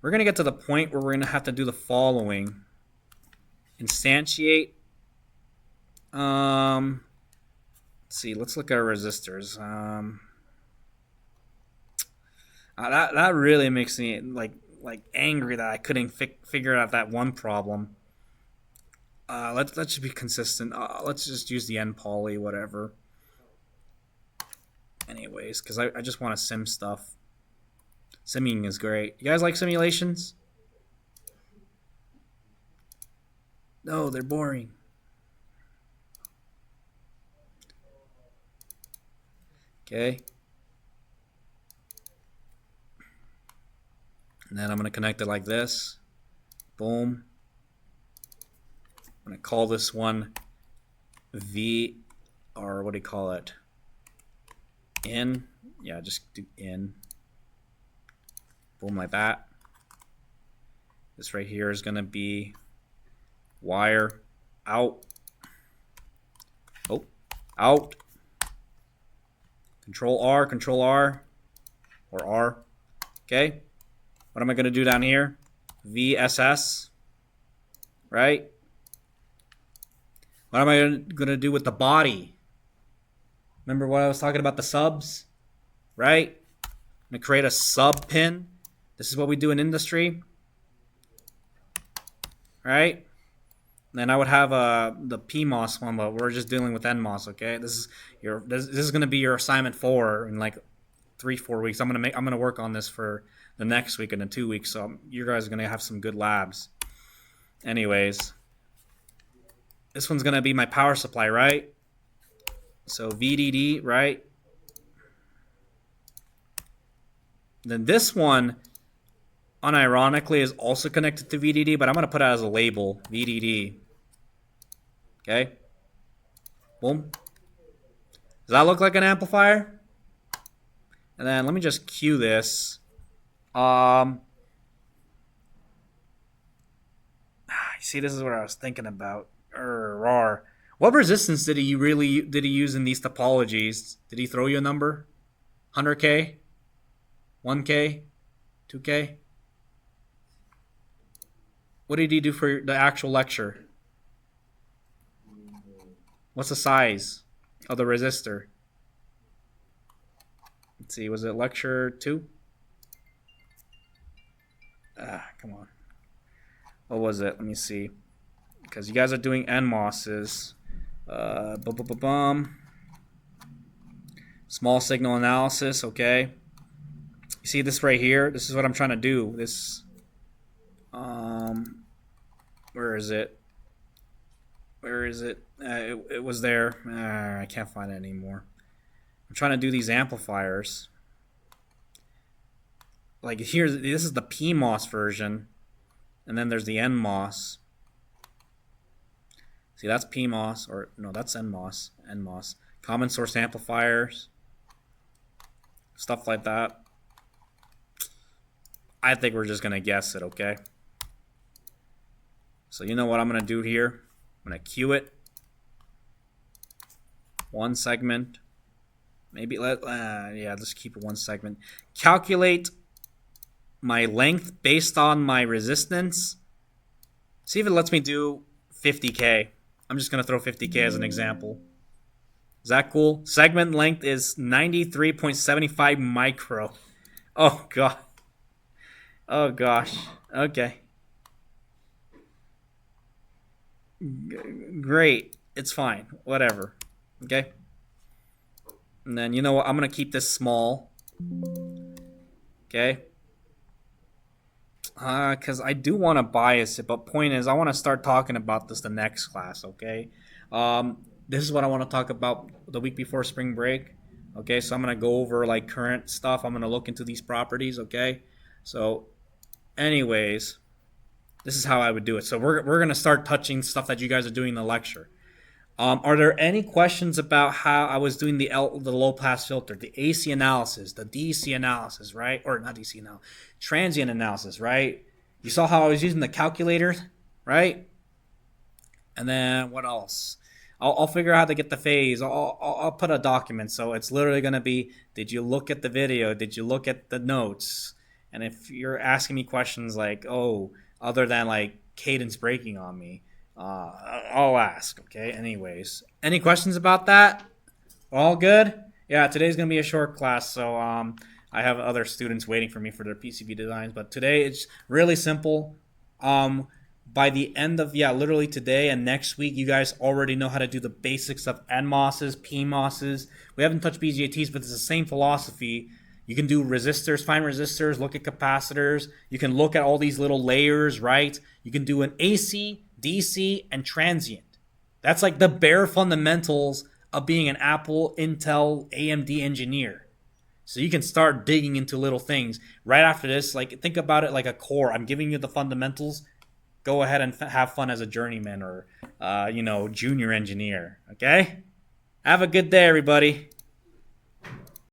We're going to get to the point where we're going to have to do the following. Instantiate. Let's see. Let's look at our resistors. That really makes me like angry that I couldn't figure out that one problem. Let's just be consistent. Let's just use the N poly, whatever. Anyways, because I just want to sim stuff. Simming is great. You guys like simulations? No, they're boring. Okay. And then I'm going to connect it like this. Boom. I'm going to call this one V, or what do you call it? In. Yeah, just do in. Boom, like that. This right here is going to be wire out. Oh, out. Control R, or R. Okay. What am I going to do down here? VSS, right? What am I going to do with the body? Remember what I was talking about, the subs, right? I'm going to create a sub pin. This is what we do in industry, right? And then I would have the PMOS one, but we're just dealing with NMOS, okay? This is going to be your assignment 4 in like 3-4 weeks. I'm gonna work on this for the next week and the 2 weeks, so you guys are gonna have some good labs. Anyways, this one's gonna be my power supply, right? So VDD, right? Then this one, unironically, is also connected to VDD, but I'm gonna put it as a label, VDD. Okay. Boom. Does that look like an amplifier? And then let me just cue this. You see, this is what I was thinking about. What resistance did he use in these topologies? Did he throw you a number? 100K? 1K? 2K? What did he do for the actual lecture? What's the size of the resistor? Let's see, was it lecture 2? Come on. What was it? Let me see. Because you guys are doing NMOSs. Small signal analysis, okay. You see this right here? This is what I'm trying to do. This, where is it? Where is it? It was there. I can't find it anymore. I'm trying to do these amplifiers. Like here, this is the PMOS version, and then there's the NMOS. See, that's PMOS, or no, that's NMOS. NMOS. Common source amplifiers. Stuff like that. I think we're just gonna guess it, okay? So you know what I'm gonna do here? I'm gonna cue it. One segment. Maybe let's keep it one segment. Calculate my length based on my resistance. See if it lets me do 50K. I'm just gonna throw 50K as an example. Is that cool? Segment length is 93.75 micro. Oh god. Oh gosh. Okay. Great. It's fine. Whatever. Okay. And then you know what? I'm gonna keep this small. Okay. Because I do want to bias it, but point is, I want to start talking about this the next class, okay? This is what I want to talk about the week before spring break, okay? So I'm going to go over, like, current stuff. I'm going to look into these properties, okay? So, anyways, this is how I would do it. So we're going to start touching stuff that you guys are doing in the lecture. Are there any questions about how I was doing the low-pass filter, the AC analysis, the DC analysis, right? Or not DC now, transient analysis, right? You saw how I was using the calculator, right? And then what else? I'll figure out how to get the phase. I'll put a document. So it's literally going to be, did you look at the video? Did you look at the notes? And if you're asking me questions like, oh, other than like cadence breaking on me, I'll ask, okay? Anyways, any questions about that? All good? Yeah, today's going to be a short class, so I have other students waiting for me for their PCB designs, but today it's really simple. By the end of, literally today and next week, you guys already know how to do the basics of NMOSs, PMOSs. We haven't touched BGATs, but it's the same philosophy. You can do resistors, find resistors, look at capacitors. You can look at all these little layers, right? You can do an AC, DC, and transient. That's like the bare fundamentals of being an Apple, Intel, AMD engineer. So you can start digging into little things right after this. Like, think about it like a core. I'm giving you the fundamentals. Go ahead and have fun as a journeyman or, junior engineer. Okay? Have a good day, everybody.